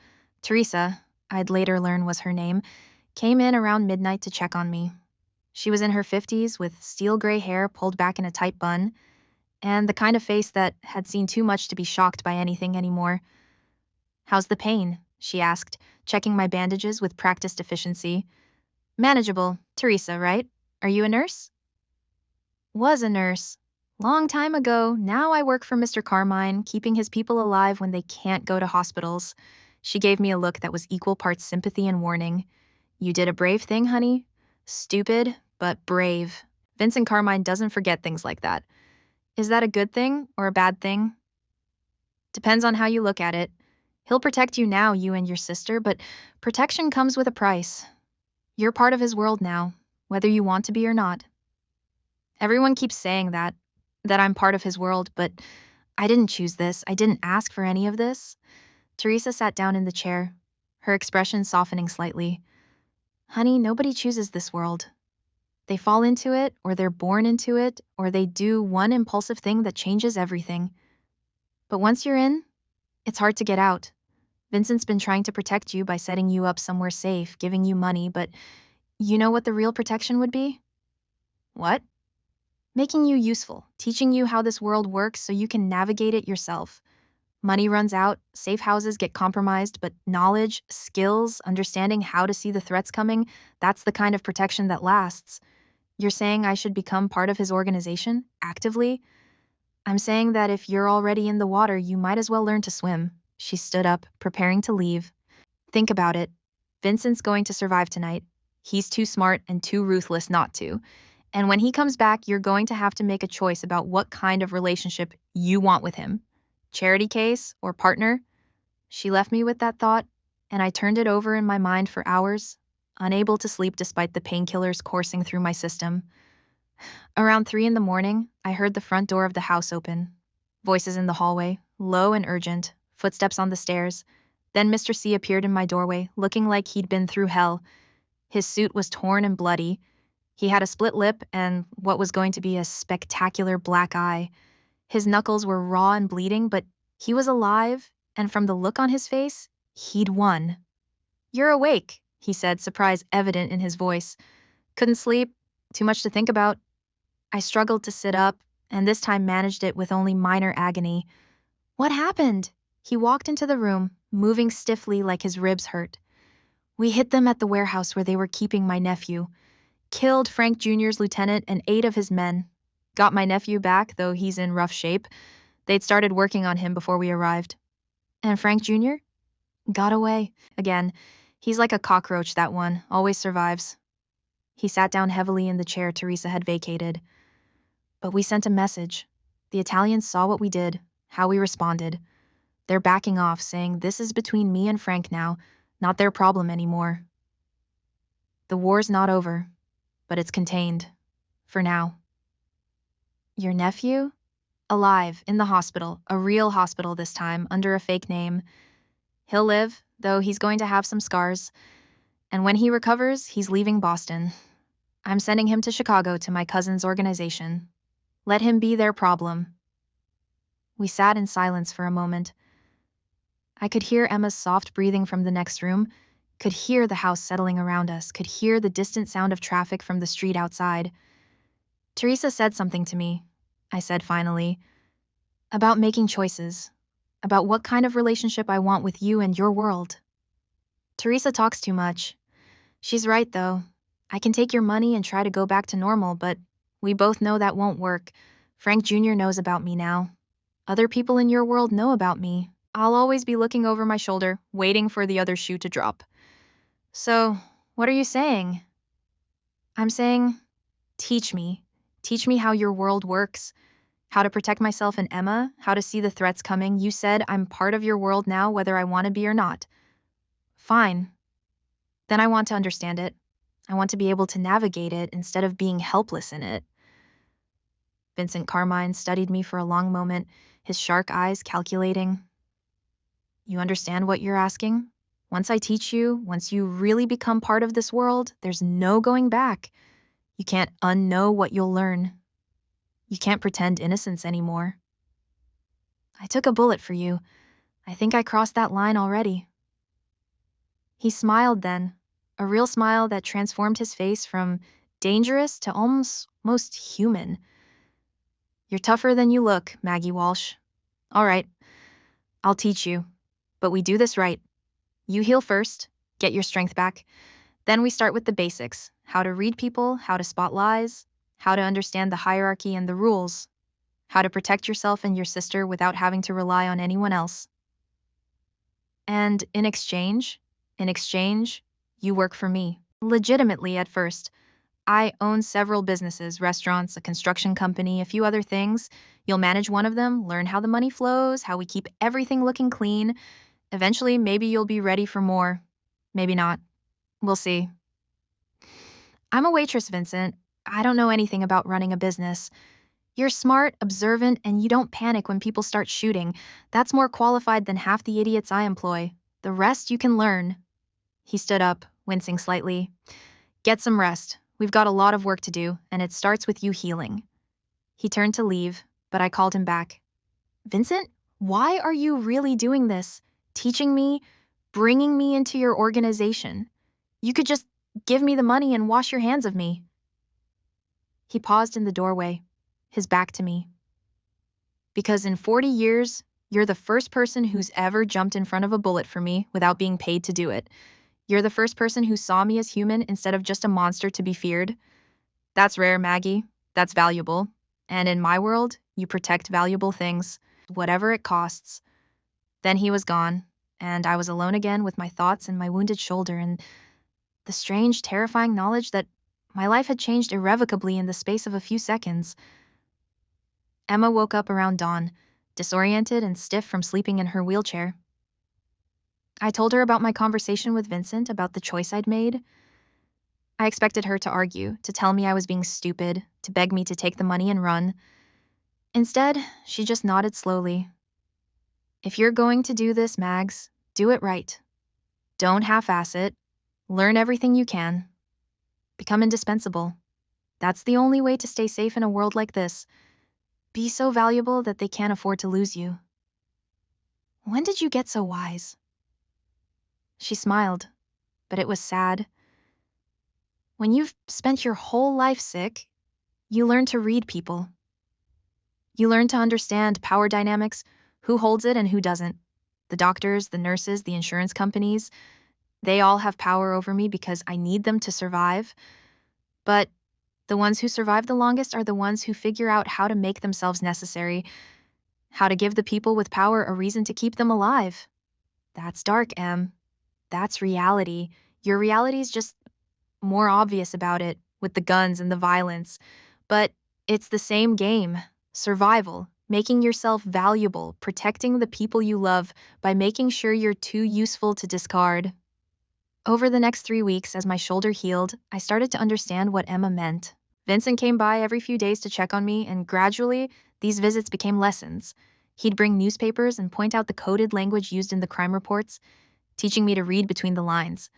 Teresa, I'd later learn was her name, came in around midnight to check on me. She was in her 50s with steel gray hair pulled back in a tight bun, and the kind of face that had seen too much to be shocked by anything anymore. "How's the pain?" she asked, checking my bandages with practiced efficiency. "Manageable. Teresa, right? Are you a nurse?" "Was a nurse. Long time ago, now I work for Mr. Carmine, keeping his people alive when they can't go to hospitals." She gave me a look that was equal parts sympathy and warning. "You did a brave thing, honey. Stupid, but brave." Vincent Carmine doesn't forget things like that. Is that a good thing or a bad thing? Depends on how you look at it. He'll protect you now, you and your sister, but protection comes with a price. You're part of his world now, whether you want to be or not. Everyone keeps saying that I'm part of his world, but I didn't choose this. I didn't ask for any of this. Teresa sat down in the chair, her expression softening slightly. "Honey, nobody chooses this world. They fall into it, or they're born into it, or they do one impulsive thing that changes everything. But once you're in, it's hard to get out. Vincent's been trying to protect you by setting you up somewhere safe, giving you money, but you know what the real protection would be?" "What?" "Making you useful, teaching you how this world works so you can navigate it yourself. Money runs out, safe houses get compromised, but knowledge, skills, understanding how to see the threats coming, that's the kind of protection that lasts." "You're saying I should become part of his organization, actively?" "I'm saying that if you're already in the water, you might as well learn to swim." She stood up, preparing to leave. "Think about it. Vincent's going to survive tonight. He's too smart and too ruthless not to. And when he comes back, you're going to have to make a choice about what kind of relationship you want with him. Charity case or partner?" She left me with that thought, and I turned it over in my mind for hours, unable to sleep despite the painkillers coursing through my system. Around 3 in the morning, I heard the front door of the house open. Voices in the hallway, low and urgent, footsteps on the stairs. Then Mr. C appeared in my doorway, looking like he'd been through hell. His suit was torn and bloody. He had a split lip and what was going to be a spectacular black eye. His knuckles were raw and bleeding, but he was alive, and from the look on his face, he'd won. "You're awake," he said, surprise evident in his voice. "Couldn't sleep, too much to think about." I struggled to sit up, and this time managed it with only minor agony. "What happened?" He walked into the room, moving stiffly like his ribs hurt. "We hit them at the warehouse where they were keeping my nephew. Killed Frank Jr.'s lieutenant and 8 of his men. Got my nephew back, though he's in rough shape. They'd started working on him before we arrived." "And Frank Jr.?" "Got away. Again, he's like a cockroach, that one, always survives." He sat down heavily in the chair Teresa had vacated. "But we sent a message. The Italians saw what we did, how we responded. They're backing off, saying this is between me and Frank now, not their problem anymore. The war's not over, but it's contained. For now." "Your nephew?" "Alive, in the hospital, a real hospital this time, under a fake name. He'll live, though he's going to have some scars. And when he recovers, he's leaving Boston. I'm sending him to Chicago to my cousin's organization. Let him be their problem." We sat in silence for a moment. I could hear Emma's soft breathing from the next room, could hear the house settling around us, could hear the distant sound of traffic from the street outside. "Teresa said something to me," I said finally, "about making choices, about what kind of relationship I want with you and your world. Teresa talks too much. She's right, though. I can take your money and try to go back to normal, but we both know that won't work. Frank Jr. knows about me now. Other people in your world know about me. I'll always be looking over my shoulder, waiting for the other shoe to drop. So, what are you saying?" "I'm saying, teach me. Teach me how your world works, how to protect myself and Emma, how to see the threats coming. You said I'm part of your world now, whether I want to be or not. Fine. Then I want to understand it. I want to be able to navigate it instead of being helpless in it." Vincent Carmine studied me for a long moment, his shark eyes calculating. "You understand what you're asking? Once I teach you, once you really become part of this world, there's no going back. You can't unknow what you'll learn. You can't pretend innocence anymore. I took a bullet for you. I think I crossed that line already." He smiled then, a real smile that transformed his face from dangerous to almost most human. You're tougher than you look, Maggie Walsh. All right, I'll teach you. But we do this right. You heal first, get your strength back. Then we start with the basics: how to read people, how to spot lies, how to understand the hierarchy and the rules, how to protect yourself and your sister without having to rely on anyone else. And in exchange, you work for me. Legitimately at first. I own several businesses, restaurants, a construction company, a few other things. You'll manage one of them, learn how the money flows, how we keep everything looking clean. Eventually, maybe you'll be ready for more. Maybe not. We'll see. I'm a waitress, Vincent. I don't know anything about running a business. You're smart, observant, and you don't panic when people start shooting. That's more qualified than half the idiots I employ. The rest you can learn. He stood up, wincing slightly. Get some rest. We've got a lot of work to do, and it starts with you healing. He turned to leave, but I called him back. Vincent, why are you really doing this? Teaching me, bringing me into your organization. You could just give me the money and wash your hands of me. He paused in the doorway, his back to me. Because in 40 years, you're the first person who's ever jumped in front of a bullet for me without being paid to do it. You're the first person who saw me as human instead of just a monster to be feared. That's rare, Maggie. That's valuable. And in my world, you protect valuable things, whatever it costs. Then he was gone, and I was alone again with my thoughts and my wounded shoulder and the strange, terrifying knowledge that my life had changed irrevocably in the space of a few seconds. Emma woke up around dawn, disoriented and stiff from sleeping in her wheelchair. I told her about my conversation with Vincent, about the choice I'd made. I expected her to argue, to tell me I was being stupid, to beg me to take the money and run. Instead, she just nodded slowly. If you're going to do this, Mags, do it right. Don't half-ass it. Learn everything you can. Become indispensable. That's the only way to stay safe in a world like this. Be so valuable that they can't afford to lose you. When did you get so wise? She smiled, but it was sad. When you've spent your whole life sick, you learn to read people. You learn to understand power dynamics, who holds it and who doesn't. The doctors, the nurses, the insurance companies, they all have power over me because I need them to survive. But the ones who survive the longest are the ones who figure out how to make themselves necessary, how to give the people with power a reason to keep them alive. That's dark, Em. That's reality. Your reality's just more obvious about it, with the guns and the violence. But it's the same game. Survival. Making yourself valuable, protecting the people you love by making sure you're too useful to discard. Over the next 3 weeks, as my shoulder healed, I started to understand what Emma meant. Vincent came by every few days to check on me, and gradually, these visits became lessons. He'd bring newspapers and point out the coded language used in the crime reports, teaching me to read between the lines.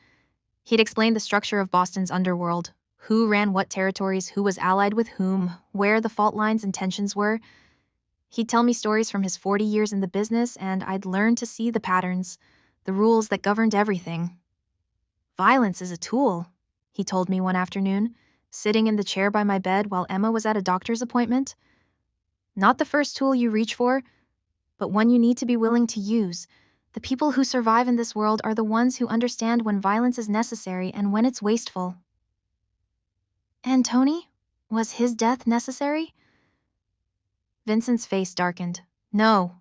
He'd explain the structure of Boston's underworld, who ran what territories, who was allied with whom, where the fault lines and tensions were. He'd tell me stories from his 40 years in the business, and I'd learn to see the patterns, the rules that governed everything. Violence is a tool, he told me one afternoon, sitting in the chair by my bed while Emma was at a doctor's appointment. Not the first tool you reach for, but one you need to be willing to use. The people who survive in this world are the ones who understand when violence is necessary and when it's wasteful. And Tony? Was his death necessary? Vincent's face darkened. No.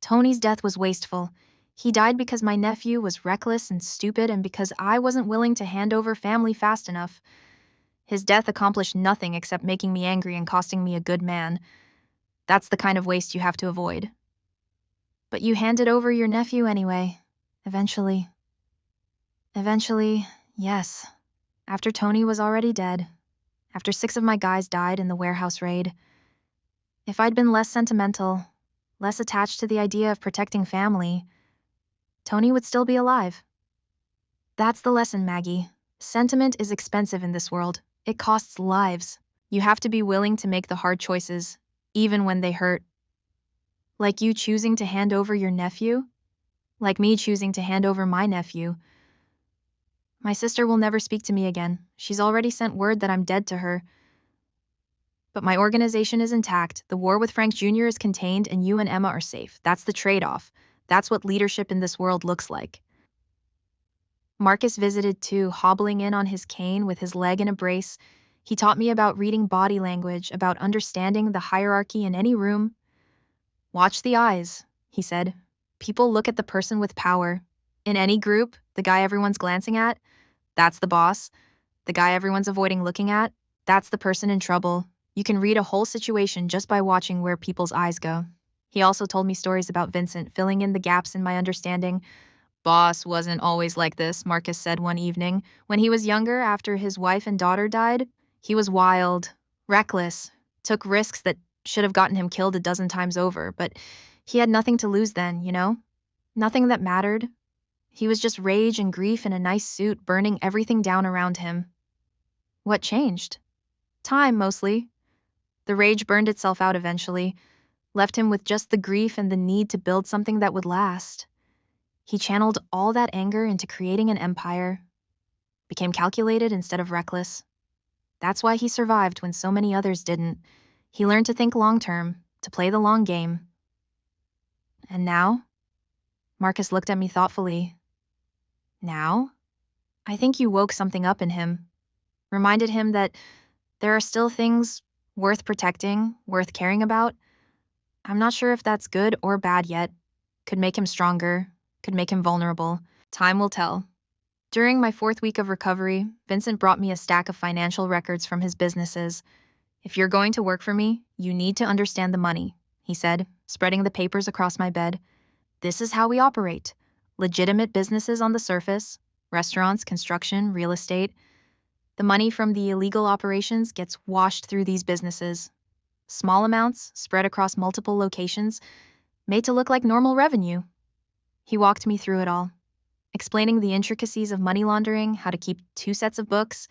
Tony's death was wasteful. He died because my nephew was reckless and stupid and because I wasn't willing to hand over family fast enough. His death accomplished nothing except making me angry and costing me a good man. That's the kind of waste you have to avoid. But you handed over your nephew anyway. Eventually. Eventually, yes. After Tony was already dead. After 6 of my guys died in the warehouse raid. If I'd been less sentimental, less attached to the idea of protecting family, Tony would still be alive. That's the lesson, Maggie. Sentiment is expensive in this world. It costs lives. You have to be willing to make the hard choices, even when they hurt. Like you choosing to hand over your nephew? Like me choosing to hand over my nephew. My sister will never speak to me again. She's already sent word that I'm dead to her. But my organization is intact. The war with Frank Jr. is contained, and you and Emma are safe. That's the trade-off. That's what leadership in this world looks like. Marcus visited too, hobbling in on his cane with his leg in a brace. He taught me about reading body language, about understanding the hierarchy in any room. Watch the eyes, he said. People look at the person with power. In any group, the guy everyone's glancing at, that's the boss. The guy everyone's avoiding looking at, that's the person in trouble. You can read a whole situation just by watching where people's eyes go. He also told me stories about Vincent, filling in the gaps in my understanding. Boss wasn't always like this, Marcus said one evening. When he was younger, after his wife and daughter died, he was wild, reckless, took risks that should have gotten him killed a dozen times over, but he had nothing to lose then, you know? Nothing that mattered. He was just rage and grief in a nice suit, burning everything down around him. What changed? Time, mostly. The rage burned itself out eventually, left him with just the grief and the need to build something that would last. He channeled all that anger into creating an empire, became calculated instead of reckless. That's why he survived when so many others didn't. He learned to think long-term, to play the long game. And now? Marcus looked at me thoughtfully. Now? I think you woke something up in him. Reminded him that there are still things worth protecting, worth caring about. I'm not sure if that's good or bad yet. Could make him stronger, could make him vulnerable. Time will tell. During my 4th week of recovery, Vincent brought me a stack of financial records from his businesses. If you're going to work for me, you need to understand the money, he said, spreading the papers across my bed. This is how we operate. Legitimate businesses on the surface, restaurants, construction, real estate. The money from the illegal operations gets washed through these businesses. Small amounts, spread across multiple locations, made to look like normal revenue. He walked me through it all, explaining the intricacies of money laundering, how to keep 2 sets of books,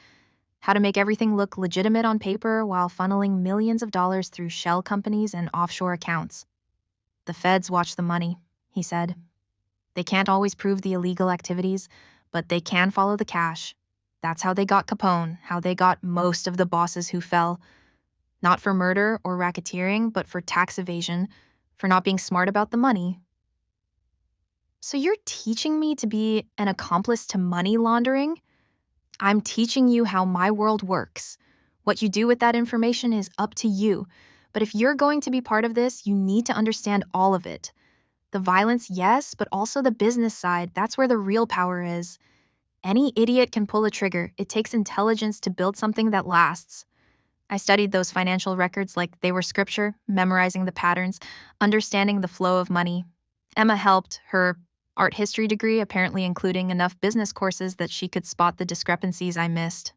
how to make everything look legitimate on paper while funneling millions of dollars through shell companies and offshore accounts. The feds watch the money, he said. They can't always prove the illegal activities, but they can follow the cash. That's how they got Capone, how they got most of the bosses who fell. Not for murder or racketeering, but for tax evasion, for not being smart about the money. So you're teaching me to be an accomplice to money laundering? I'm teaching you how my world works. What you do with that information is up to you. But if you're going to be part of this, you need to understand all of it. The violence, yes, but also the business side. That's where the real power is. Any idiot can pull a trigger. It takes intelligence to build something that lasts. I studied those financial records like they were scripture, memorizing the patterns, understanding the flow of money. Emma helped, her art history degree apparently including enough business courses that she could spot the discrepancies I missed.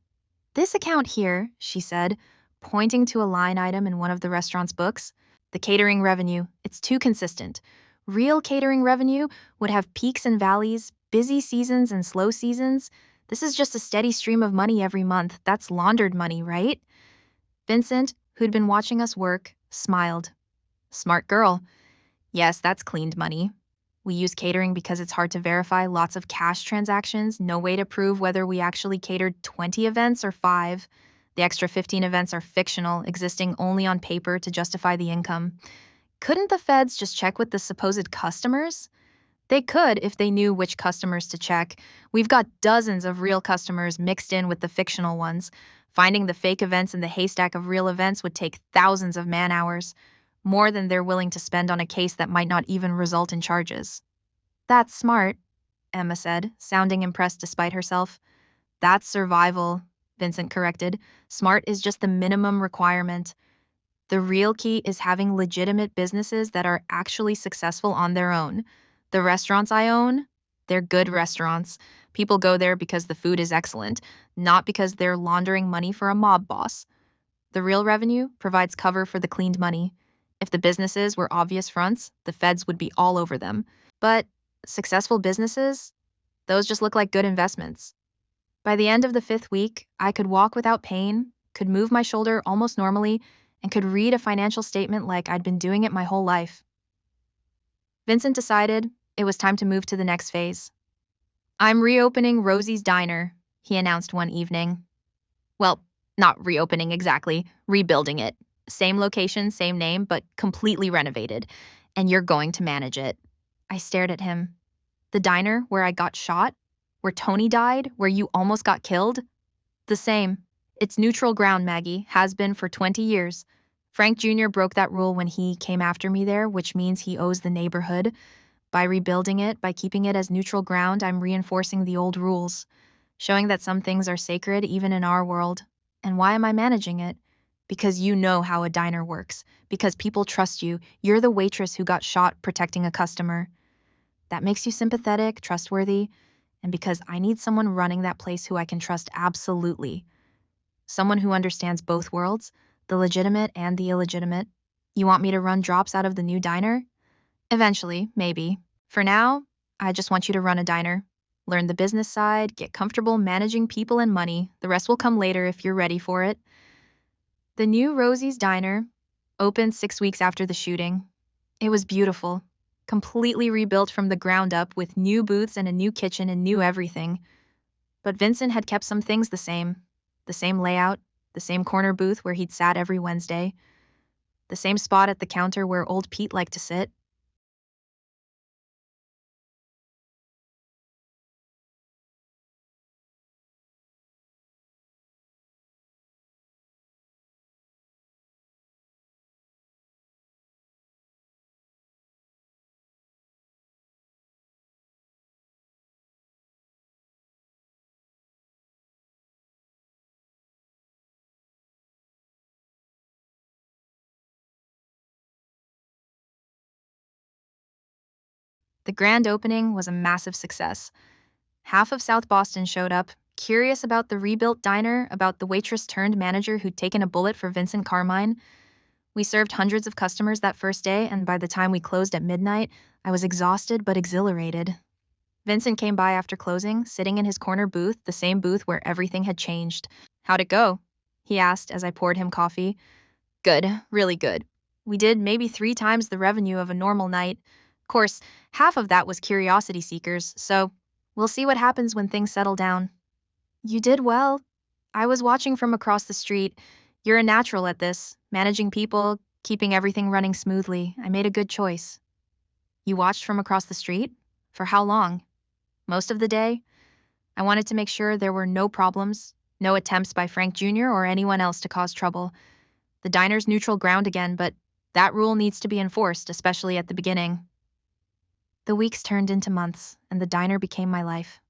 This account here, she said, pointing to a line item in one of the restaurant's books, the catering revenue, it's too consistent. Real catering revenue would have peaks and valleys, busy seasons and slow seasons. This is just a steady stream of money every month. That's laundered money, right? Vincent, who'd been watching us work, smiled. Smart girl. Yes, that's cleaned money. We use catering because it's hard to verify, lots of cash transactions, no way to prove whether we actually catered 20 events or 5. The extra 15 events are fictional, existing only on paper to justify the income. Couldn't the feds just check with the supposed customers? They could if they knew which customers to check. We've got dozens of real customers mixed in with the fictional ones. Finding the fake events in the haystack of real events would take thousands of man-hours, more than they're willing to spend on a case that might not even result in charges. That's smart, Emma said, sounding impressed despite herself. That's survival, Vincent corrected. Smart is just the minimum requirement. The real key is having legitimate businesses that are actually successful on their own. The restaurants I own, they're good restaurants. People go there because the food is excellent, not because they're laundering money for a mob boss. The real revenue provides cover for the cleaned money. If the businesses were obvious fronts, the feds would be all over them. But successful businesses, those just look like good investments. By the end of the 5th week, I could walk without pain, could move my shoulder almost normally, and could read a financial statement like I'd been doing it my whole life. Vincent decided it was time to move to the next phase. I'm reopening Rosie's Diner, he announced one evening. Well, not reopening exactly, rebuilding it. Same location, same name, but completely renovated. And you're going to manage it. I stared at him. The diner where I got shot? Where Tony died? Where you almost got killed? The same. It's neutral ground, Maggie. Has been for 20 years. Frank Jr. broke that rule when he came after me there, which means he owes the neighborhood. By rebuilding it, by keeping it as neutral ground, I'm reinforcing the old rules, showing that some things are sacred even in our world. And why am I managing it? Because you know how a diner works. Because people trust you. You're the waitress who got shot protecting a customer. That makes you sympathetic, trustworthy, and because I need someone running that place who I can trust absolutely. Someone who understands both worlds, the legitimate and the illegitimate. You want me to run drops out of the new diner? Eventually, maybe. For now, I just want you to run a diner. Learn the business side, get comfortable managing people and money. The rest will come later if you're ready for it. The new Rosie's Diner opened 6 weeks after the shooting. It was beautiful, completely rebuilt from the ground up with new booths and a new kitchen and new everything. But Vincent had kept some things the same layout, the same corner booth where he'd sat every Wednesday, the same spot at the counter where old Pete liked to sit. The grand opening was a massive success. Half of South Boston showed up, curious about the rebuilt diner, about the waitress turned manager who'd taken a bullet for Vincent Carmine. We served hundreds of customers that first day, and by the time we closed at midnight, I was exhausted but exhilarated. Vincent came by after closing, sitting in his corner booth, the same booth where everything had changed. "How'd it go?" he asked as I poured him coffee. "Good, really good. We did maybe 3 times the revenue of a normal night. Of course, half of that was curiosity seekers, so we'll see what happens when things settle down." "You did well. I was watching from across the street. You're a natural at this, managing people, keeping everything running smoothly. I made a good choice." "You watched from across the street? For how long?" "Most of the day. I wanted to make sure there were no problems, no attempts by Frank Jr. or anyone else to cause trouble. The diner's neutral ground again, but that rule needs to be enforced, especially at the beginning." The weeks turned into months, and the diner became my life.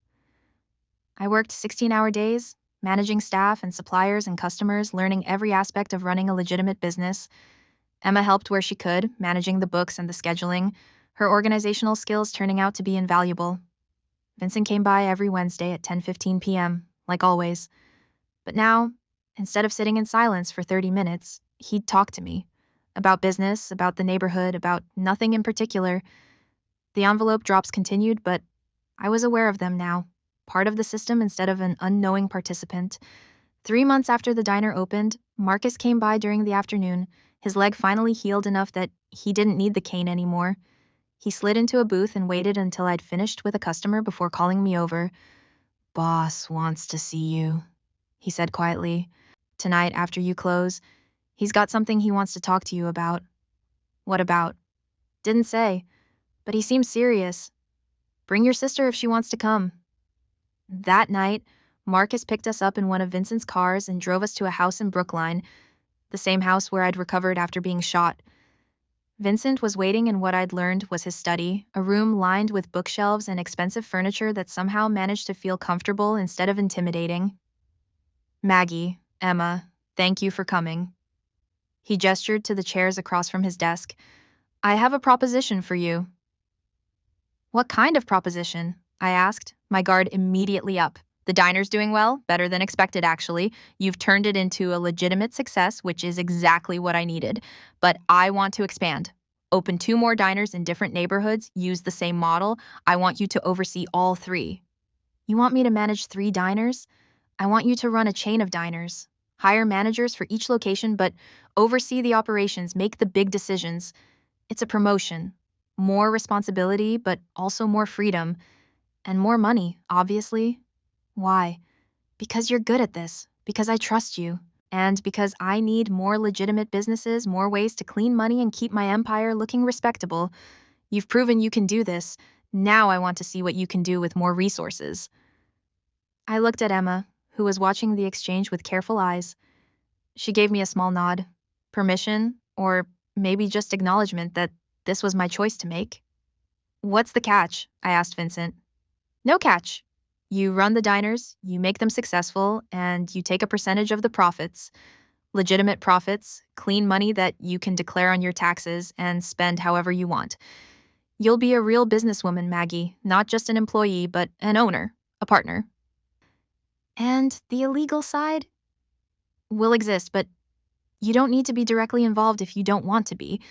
I worked 16-hour days, managing staff and suppliers and customers, learning every aspect of running a legitimate business. Emma helped where she could, managing the books and the scheduling, her organizational skills turning out to be invaluable. Vincent came by every Wednesday at 10:15 p.m., like always. But now, instead of sitting in silence for 30 minutes, he'd talk to me. About business, about the neighborhood, about nothing in particular. The envelope drops continued, but I was aware of them now, part of the system instead of an unknowing participant. 3 months after the diner opened, Marcus came by during the afternoon. His leg finally healed enough that he didn't need the cane anymore. He slid into a booth and waited until I'd finished with a customer before calling me over. "Boss wants to see you," he said quietly. "Tonight after you close, he's got something he wants to talk to you about." "What about?" "Didn't say, but he seems serious. Bring your sister if she wants to come." That night, Marcus picked us up in one of Vincent's cars and drove us to a house in Brookline, the same house where I'd recovered after being shot. Vincent was waiting in what I'd learned was his study, a room lined with bookshelves and expensive furniture that somehow managed to feel comfortable instead of intimidating. "Maggie, Emma, thank you for coming." He gestured to the chairs across from his desk. "I have a proposition for you." "What kind of proposition?" I asked, my guard immediately up. "The diner's doing well, better than expected actually. You've turned it into a legitimate success, which is exactly what I needed. But I want to expand. Open 2 more diners in different neighborhoods, use the same model. I want you to oversee all 3. "You want me to manage 3 diners? I want you to run a chain of diners. Hire managers for each location, but oversee the operations, make the big decisions. It's a promotion. More responsibility, but also more freedom. And more money, obviously." "Why?" Because you're good at this, because I trust you, and because I need more legitimate businesses, more ways to clean money and keep my empire looking respectable. You've proven you can do this. Now I want to see what you can do with more resources. I looked at Emma, who was watching the exchange with careful eyes. She gave me a small nod. Permission, or maybe just acknowledgement that this was my choice to make. What's the catch? I asked Vincent. No catch. You run the diners, you make them successful, and you take a percentage of the profits. Legitimate profits, clean money that you can declare on your taxes and spend however you want. You'll be a real businesswoman, Maggie, not just an employee, but an owner, a partner. And the illegal side will exist, but you don't need to be directly involved if you don't want to be.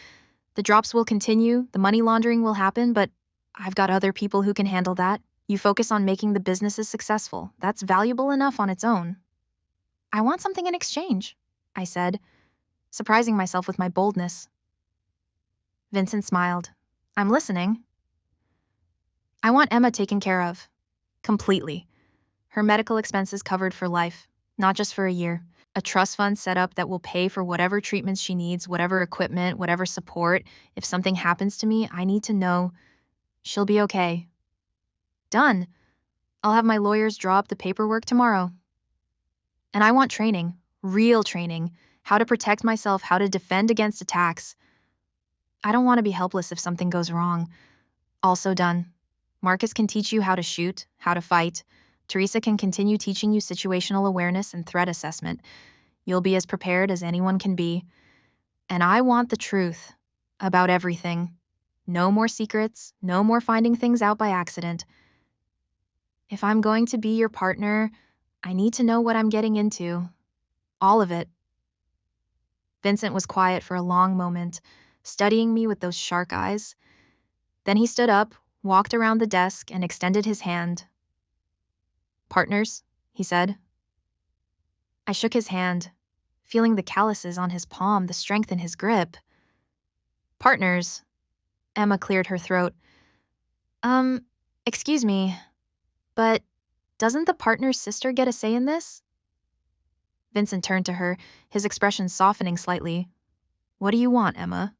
The drops will continue, the money laundering will happen, but I've got other people who can handle that. You focus on making the businesses successful. That's valuable enough on its own. I want something in exchange, I said, surprising myself with my boldness. Vincent smiled. I'm listening. I want Emma taken care of. Completely. Her medical expenses covered for life, not just for a year. A trust fund set up that will pay for whatever treatments she needs, whatever equipment, whatever support. If something happens to me, I need to know she'll be okay. Done. I'll have my lawyers draw up the paperwork tomorrow. And I want training, real training, how to protect myself, how to defend against attacks. I don't want to be helpless if something goes wrong. Also done. Marcus can teach you how to shoot, how to fight. Teresa can continue teaching you situational awareness and threat assessment. You'll be as prepared as anyone can be. And I want the truth about everything. No more secrets, no more finding things out by accident. If I'm going to be your partner, I need to know what I'm getting into. All of it. Vincent was quiet for a long moment, studying me with those shark eyes. Then he stood up, walked around the desk, and extended his hand. Partners, he said. I shook his hand, feeling the calluses on his palm, the strength in his grip. Partners. Emma cleared her throat. Excuse me, but doesn't the partner's sister get a say in this? Vincent turned to her, his expression softening slightly. What do you want, Emma?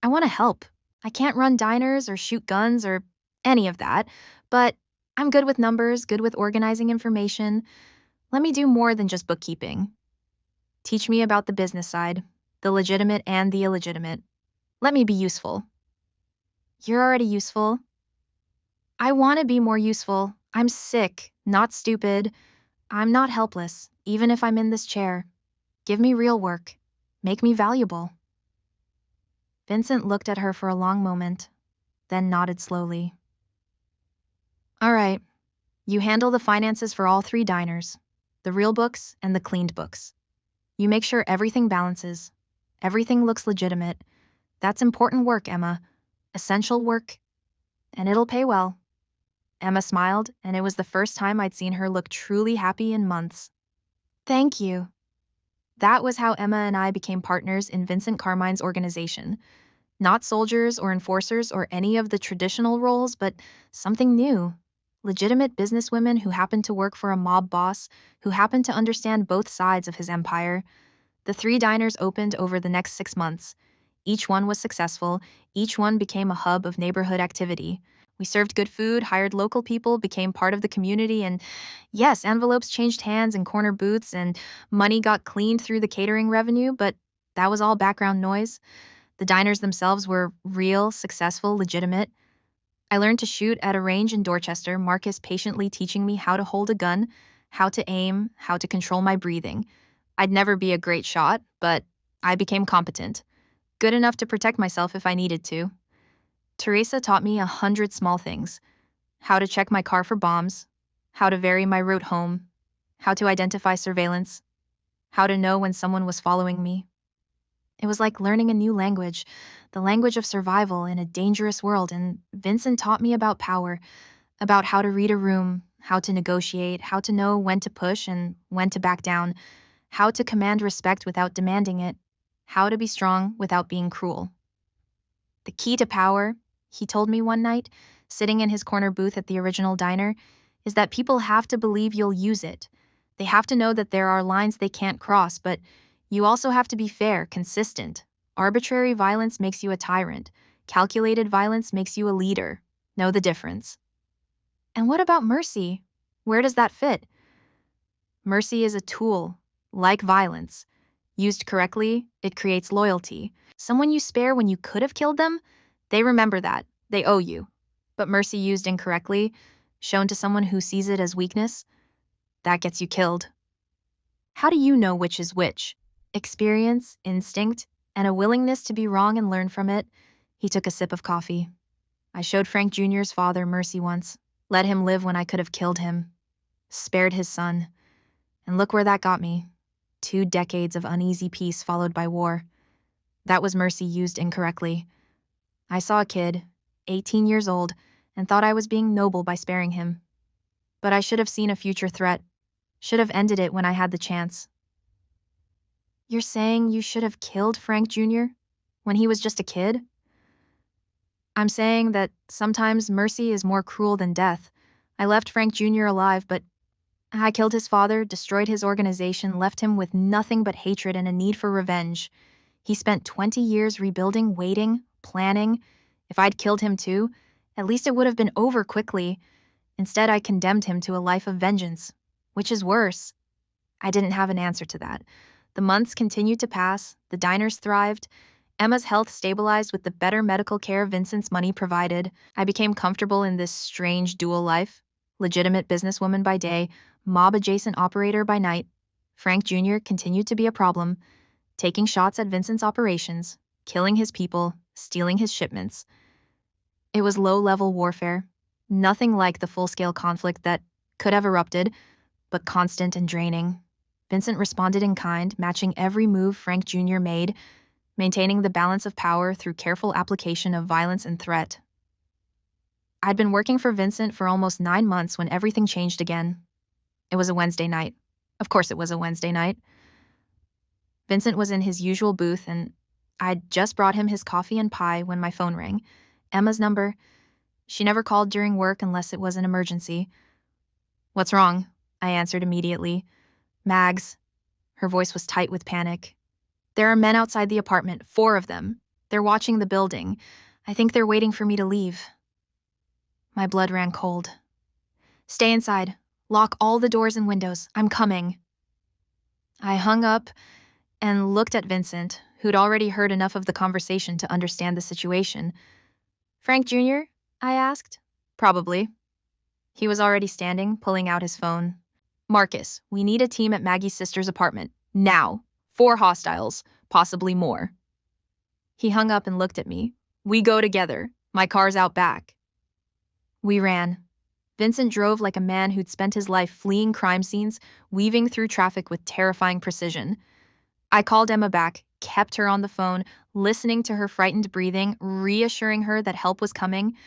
I want to help. I can't run diners or shoot guns or any of that, but I'm good with numbers, good with organizing information. Let me do more than just bookkeeping. Teach me about the business side, the legitimate and the illegitimate. Let me be useful. You're already useful. I want to be more useful. I'm sick, not stupid. I'm not helpless, even if I'm in this chair. Give me real work. Make me valuable. Vincent looked at her for a long moment, then nodded slowly. All right. You handle the finances for all 3 diners, the real books and the cleaned books. You make sure everything balances. Everything looks legitimate. That's important work, Emma. Essential work. And it'll pay well. Emma smiled, and it was the first time I'd seen her look truly happy in months. Thank you. That was how Emma and I became partners in Vincent Carmine's organization. Not soldiers or enforcers or any of the traditional roles, but something new. Legitimate businesswomen who happened to work for a mob boss, who happened to understand both sides of his empire. The 3 diners opened over the next 6 months. Each one was successful. Each one became a hub of neighborhood activity. We served good food, hired local people, became part of the community, and yes, envelopes changed hands in corner booths, and money got cleaned through the catering revenue, but that was all background noise. The diners themselves were real, successful, legitimate. I learned to shoot at a range in Dorchester, Marcus patiently teaching me how to hold a gun, how to aim, how to control my breathing. I'd never be a great shot, but I became competent. Good enough to protect myself if I needed to. Teresa taught me 100 small things. How to check my car for bombs, how to vary my route home, how to identify surveillance, how to know when someone was following me. It was like learning a new language, the language of survival in a dangerous world, and Vincent taught me about power, about how to read a room, how to negotiate, how to know when to push and when to back down, how to command respect without demanding it, how to be strong without being cruel. The key to power, he told me one night, sitting in his corner booth at the original diner, is that people have to believe you'll use it. They have to know that there are lines they can't cross, but you also have to be fair, consistent. Arbitrary violence makes you a tyrant. Calculated violence makes you a leader. Know the difference. And what about mercy? Where does that fit? Mercy is a tool, like violence. Used correctly, it creates loyalty. Someone you spare when you could have killed them, they remember that. They owe you. But mercy used incorrectly, shown to someone who sees it as weakness, that gets you killed. How do you know which is which? Experience, instinct, and a willingness to be wrong and learn from it. He took a sip of coffee. I showed Frank Jr.'s father mercy once, let him live when I could have killed him, spared his son. And look where that got me. 2 decades of uneasy peace followed by war. That was mercy used incorrectly. I saw a kid, 18 years old, and thought I was being noble by sparing him. But I should have seen a future threat, should have ended it when I had the chance. You're saying you should have killed Frank Jr. when he was just a kid? I'm saying that sometimes mercy is more cruel than death. I left Frank Jr. alive, but I killed his father, destroyed his organization, left him with nothing but hatred and a need for revenge. He spent 20 years rebuilding, waiting, planning. If I'd killed him too, at least it would have been over quickly. Instead, I condemned him to a life of vengeance, which is worse. I didn't have an answer to that. The months continued to pass, the diners thrived, Emma's health stabilized with the better medical care Vincent's money provided. I became comfortable in this strange dual life, legitimate businesswoman by day, mob-adjacent operator by night. Frank Jr. continued to be a problem, taking shots at Vincent's operations, killing his people, stealing his shipments. It was low-level warfare, nothing like the full-scale conflict that could have erupted, but constant and draining. Vincent responded in kind, matching every move Frank Jr. made, maintaining the balance of power through careful application of violence and threat. I'd been working for Vincent for almost 9 months when everything changed again. It was a Wednesday night. Of course it was a Wednesday night. Vincent was in his usual booth, and I'd just brought him his coffee and pie when my phone rang. Emma's number. She never called during work unless it was an emergency. "What's wrong?" I answered immediately. "Mags." Her voice was tight with panic. "There are men outside the apartment, 4 of them. They're watching the building. I think they're waiting for me to leave." My blood ran cold. "Stay inside. Lock all the doors and windows. I'm coming." I hung up and looked at Vincent, who'd already heard enough of the conversation to understand the situation. "Frank Jr.?" I asked. "Probably." He was already standing, pulling out his phone. "Marcus, we need a team at Maggie's sister's apartment. Now. 4 hostiles, possibly more." He hung up and looked at me. "We go together. My car's out back." We ran. Vincent drove like a man who'd spent his life fleeing crime scenes, weaving through traffic with terrifying precision. I called Emma back, kept her on the phone, listening to her frightened breathing, reassuring her that help was coming.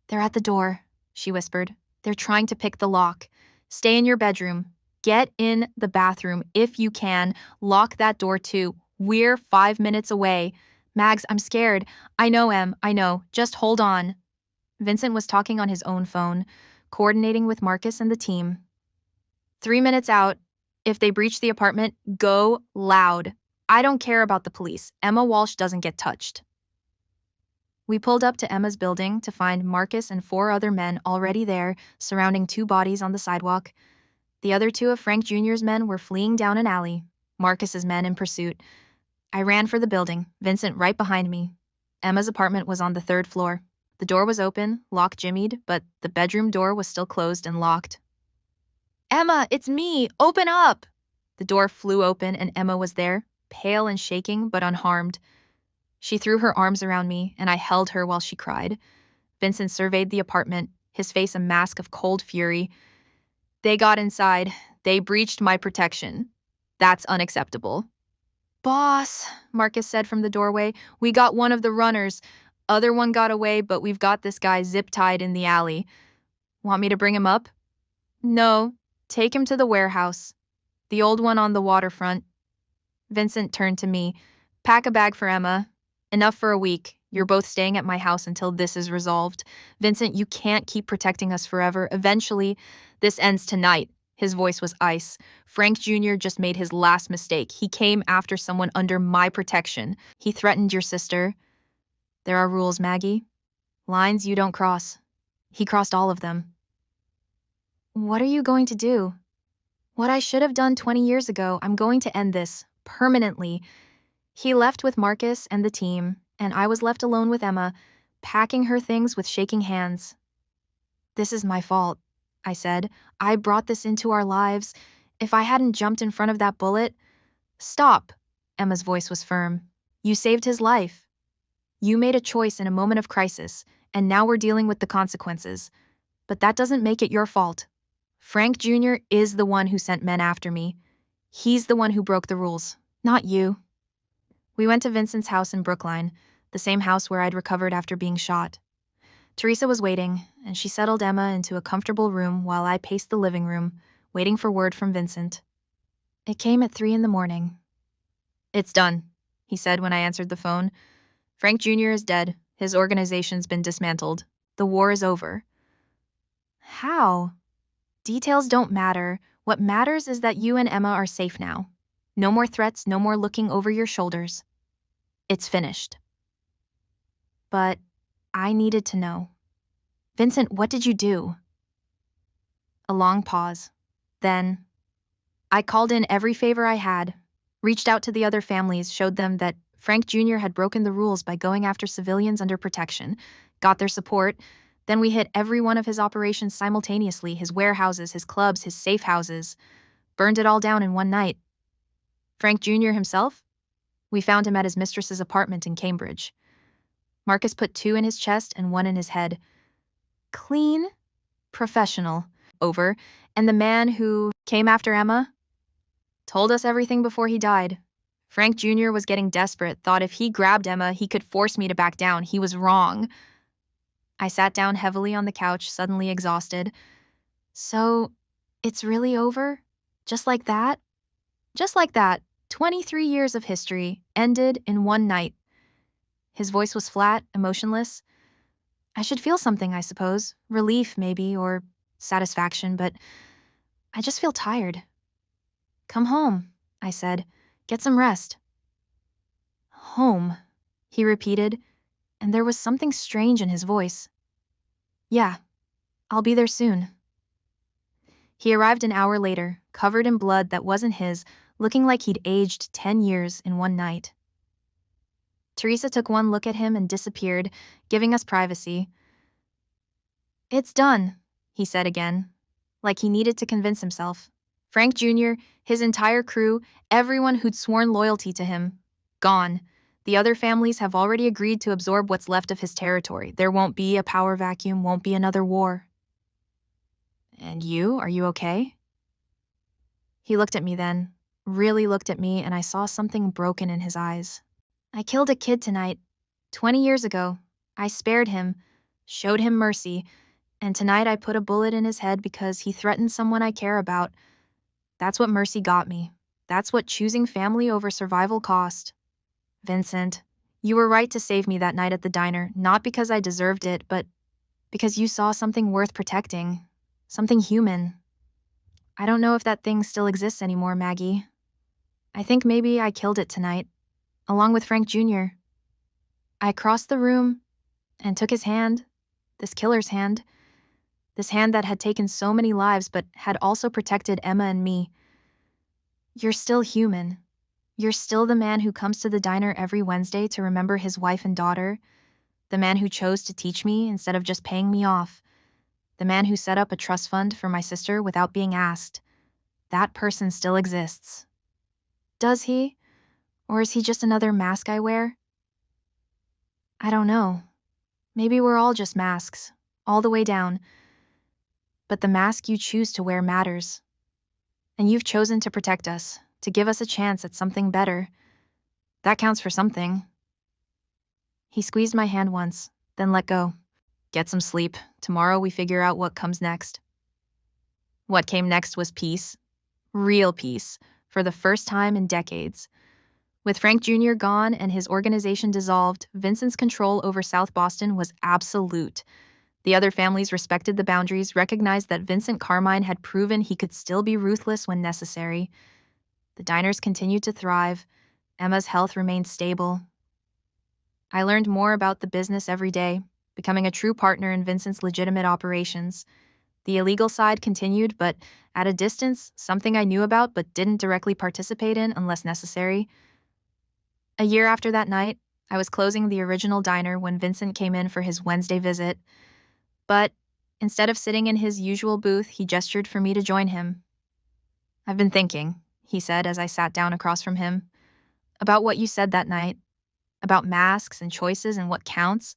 "They're at the door," she whispered. "They're trying to pick the lock. Stay in your bedroom. Get in the bathroom if you can. Lock that door too. We're 5 minutes away. Mags, I'm scared. I know, Em, I know. Just hold on." Vincent was talking on his own phone, coordinating with Marcus and the team. "3 minutes out. If they breach the apartment, go loud. I don't care about the police. Emma Walsh doesn't get touched." We pulled up to Emma's building to find Marcus and 4 other men already there, surrounding 2 bodies on the sidewalk. The other 2 of Frank Jr.'s men were fleeing down an alley, Marcus's men in pursuit. I ran for the building, Vincent right behind me. Emma's apartment was on the 3rd floor. The door was open, lock jimmied, but the bedroom door was still closed and locked. "Emma, it's me! Open up!" The door flew open and Emma was there, pale and shaking, but unharmed. She threw her arms around me, and I held her while she cried. Vincent surveyed the apartment, his face a mask of cold fury. "They got inside. They breached my protection. That's unacceptable." "Boss," Marcus said from the doorway, "we got one of the runners. Other one got away, but we've got this guy zip-tied in the alley. Want me to bring him up?" "No, take him to the warehouse. The old one on the waterfront." Vincent turned to me. "Pack a bag for Emma. Enough for a week. You're both staying at my house until this is resolved. Vincent, you can't keep protecting us forever. Eventually, this ends tonight." His voice was ice. "Frank Jr. just made his last mistake. He came after someone under my protection. He threatened your sister. There are rules, Maggie. Lines you don't cross. He crossed all of them." "What are you going to do?" "What I should have done 20 years ago. I'm going to end this. Permanently." He left with Marcus and the team, and I was left alone with Emma, packing her things with shaking hands. "This is my fault," I said. "I brought this into our lives. If I hadn't jumped in front of that bullet—" "Stop!" Emma's voice was firm. "You saved his life. You made a choice in a moment of crisis, and now we're dealing with the consequences. But that doesn't make it your fault. Frank Jr. is the one who sent men after me. He's the one who broke the rules, not you." We went to Vincent's house in Brookline, the same house where I'd recovered after being shot. Teresa was waiting, and she settled Emma into a comfortable room while I paced the living room, waiting for word from Vincent. It came at 3 in the morning. "It's done," he said when I answered the phone. "Frank Jr. is dead. His organization's been dismantled. The war is over." "How?" "Details don't matter. What matters is that you and Emma are safe now. No more threats, no more looking over your shoulders. It's finished." But I needed to know. "Vincent, what did you do?" A long pause. Then, I called in every favor I had, reached out to the other families, showed them that Frank Jr. had broken the rules by going after civilians under protection, got their support. Then we hit every one of his operations simultaneously, his warehouses, his clubs, his safe houses. Burned it all down in one night. Frank Jr. himself? We found him at his mistress's apartment in Cambridge. Marcus put 2 in his chest and 1 in his head. Clean, professional, over. And the man who came after Emma told us everything before he died. Frank Jr. was getting desperate, thought if he grabbed Emma, he could force me to back down. He was wrong. I sat down heavily on the couch, suddenly exhausted. "So, it's really over? Just like that?" "Just like that. 23 years of history, ended in one night." His voice was flat, emotionless. I should feel something, I suppose. Relief, maybe, or satisfaction, but I just feel tired. "Come home," I said. "Get some rest." "Home," he repeated, and there was something strange in his voice. "Yeah, I'll be there soon." He arrived an hour later, covered in blood that wasn't his, looking like he'd aged 10 years in one night. Teresa took one look at him and disappeared, giving us privacy. "It's done," he said again, like he needed to convince himself. Frank Jr., his entire crew, everyone who'd sworn loyalty to him, gone. The other families have already agreed to absorb what's left of his territory. There won't be a power vacuum, won't be another war. "And you? Are you okay?" He looked at me then, really looked at me, and I saw something broken in his eyes. "I killed a kid tonight, 20 years ago. I spared him, showed him mercy, and tonight I put a bullet in his head because he threatened someone I care about. That's what mercy got me. That's what choosing family over survival cost. Vincent, you were right to save me that night at the diner, not because I deserved it, but because you saw something worth protecting, something human. I don't know if that thing still exists anymore, Maggie. I think maybe I killed it tonight, along with Frank Jr. I crossed the room and took his hand, this killer's hand, this hand that had taken so many lives but had also protected Emma and me. You're still human. You're still the man who comes to the diner every Wednesday to remember his wife and daughter, the man who chose to teach me instead of just paying me off, the man who set up a trust fund for my sister without being asked. That person still exists. Does he? Or is he just another mask I wear? I don't know. Maybe we're all just masks, all the way down. But the mask you choose to wear matters. And you've chosen to protect us, to give us a chance at something better. That counts for something. He squeezed my hand once, then let go. Get some sleep. Tomorrow we figure out what comes next. What came next was peace. Real peace, for the first time in decades. With Frank Jr. gone and his organization dissolved, Vincent's control over South Boston was absolute. The other families respected the boundaries, recognized that Vincent Carmine had proven he could still be ruthless when necessary. The diners continued to thrive. Emma's health remained stable. I learned more about the business every day, becoming a true partner in Vincent's legitimate operations. The illegal side continued, but at a distance, something I knew about but didn't directly participate in unless necessary. A year after that night, I was closing the original diner when Vincent came in for his Wednesday visit. But instead of sitting in his usual booth, he gestured for me to join him. "I've been thinking," he said as I sat down across from him, "about what you said that night, about masks and choices and what counts.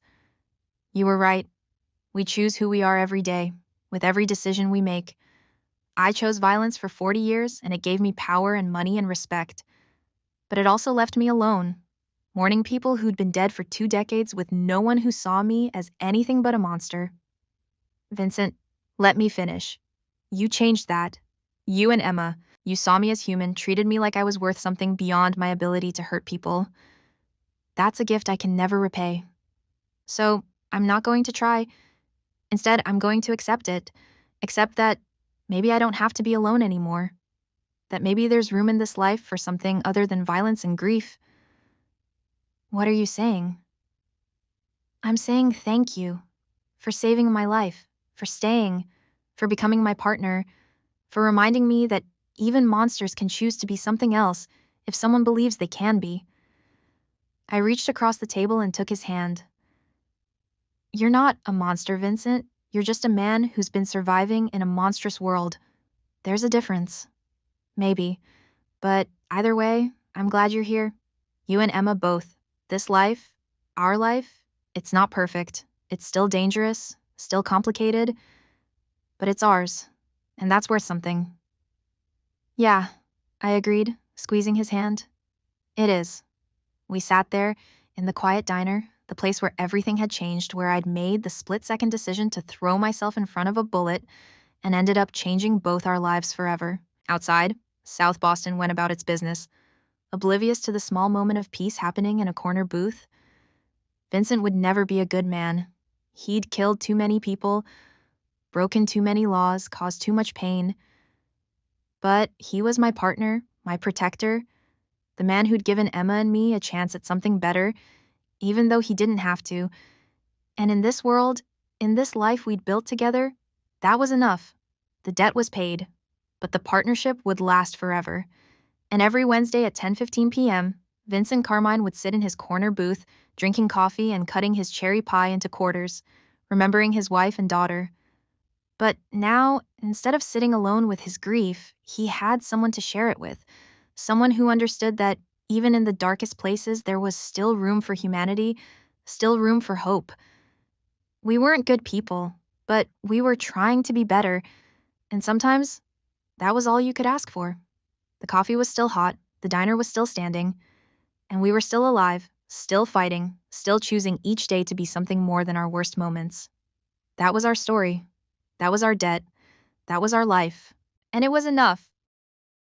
You were right. We choose who we are every day, with every decision we make. I chose violence for 40 years, and it gave me power and money and respect. But it also left me alone, mourning people who'd been dead for 2 decades with no one who saw me as anything but a monster. Vincent, let me finish. You changed that. You and Emma. You saw me as human, treated me like I was worth something beyond my ability to hurt people. That's a gift I can never repay. So I'm not going to try. Instead, I'm going to accept it. Accept that maybe I don't have to be alone anymore. That maybe there's room in this life for something other than violence and grief." "What are you saying?" "I'm saying thank you for saving my life, for staying, for becoming my partner, for reminding me that even monsters can choose to be something else if someone believes they can be." I reached across the table and took his hand. "You're not a monster, Vincent. You're just a man who's been surviving in a monstrous world. There's a difference. Maybe. But either way, I'm glad you're here. You and Emma both. This life, our life, it's not perfect. It's still dangerous, still complicated, but it's ours. And that's worth something." "Yeah," I agreed, squeezing his hand. "It is." We sat there, in the quiet diner, the place where everything had changed, where I'd made the split-second decision to throw myself in front of a bullet and ended up changing both our lives forever. Outside, South Boston went about its business, oblivious to the small moment of peace happening in a corner booth. Vincent would never be a good man. He'd killed too many people, broken too many laws, caused too much pain. But he was my partner, my protector, the man who'd given Emma and me a chance at something better, even though he didn't have to. And in this world, in this life we'd built together, that was enough. The debt was paid, but the partnership would last forever. And every Wednesday at 10:15 p.m., Vincent Carmine would sit in his corner booth, drinking coffee and cutting his cherry pie into quarters, remembering his wife and daughter. But now, instead of sitting alone with his grief, he had someone to share it with, someone who understood that even in the darkest places, there was still room for humanity, still room for hope. We weren't good people, but we were trying to be better, and sometimes that was all you could ask for. The coffee was still hot, the diner was still standing, and we were still alive, still fighting, still choosing each day to be something more than our worst moments. That was our story. That was our debt. That was our life. And it was enough.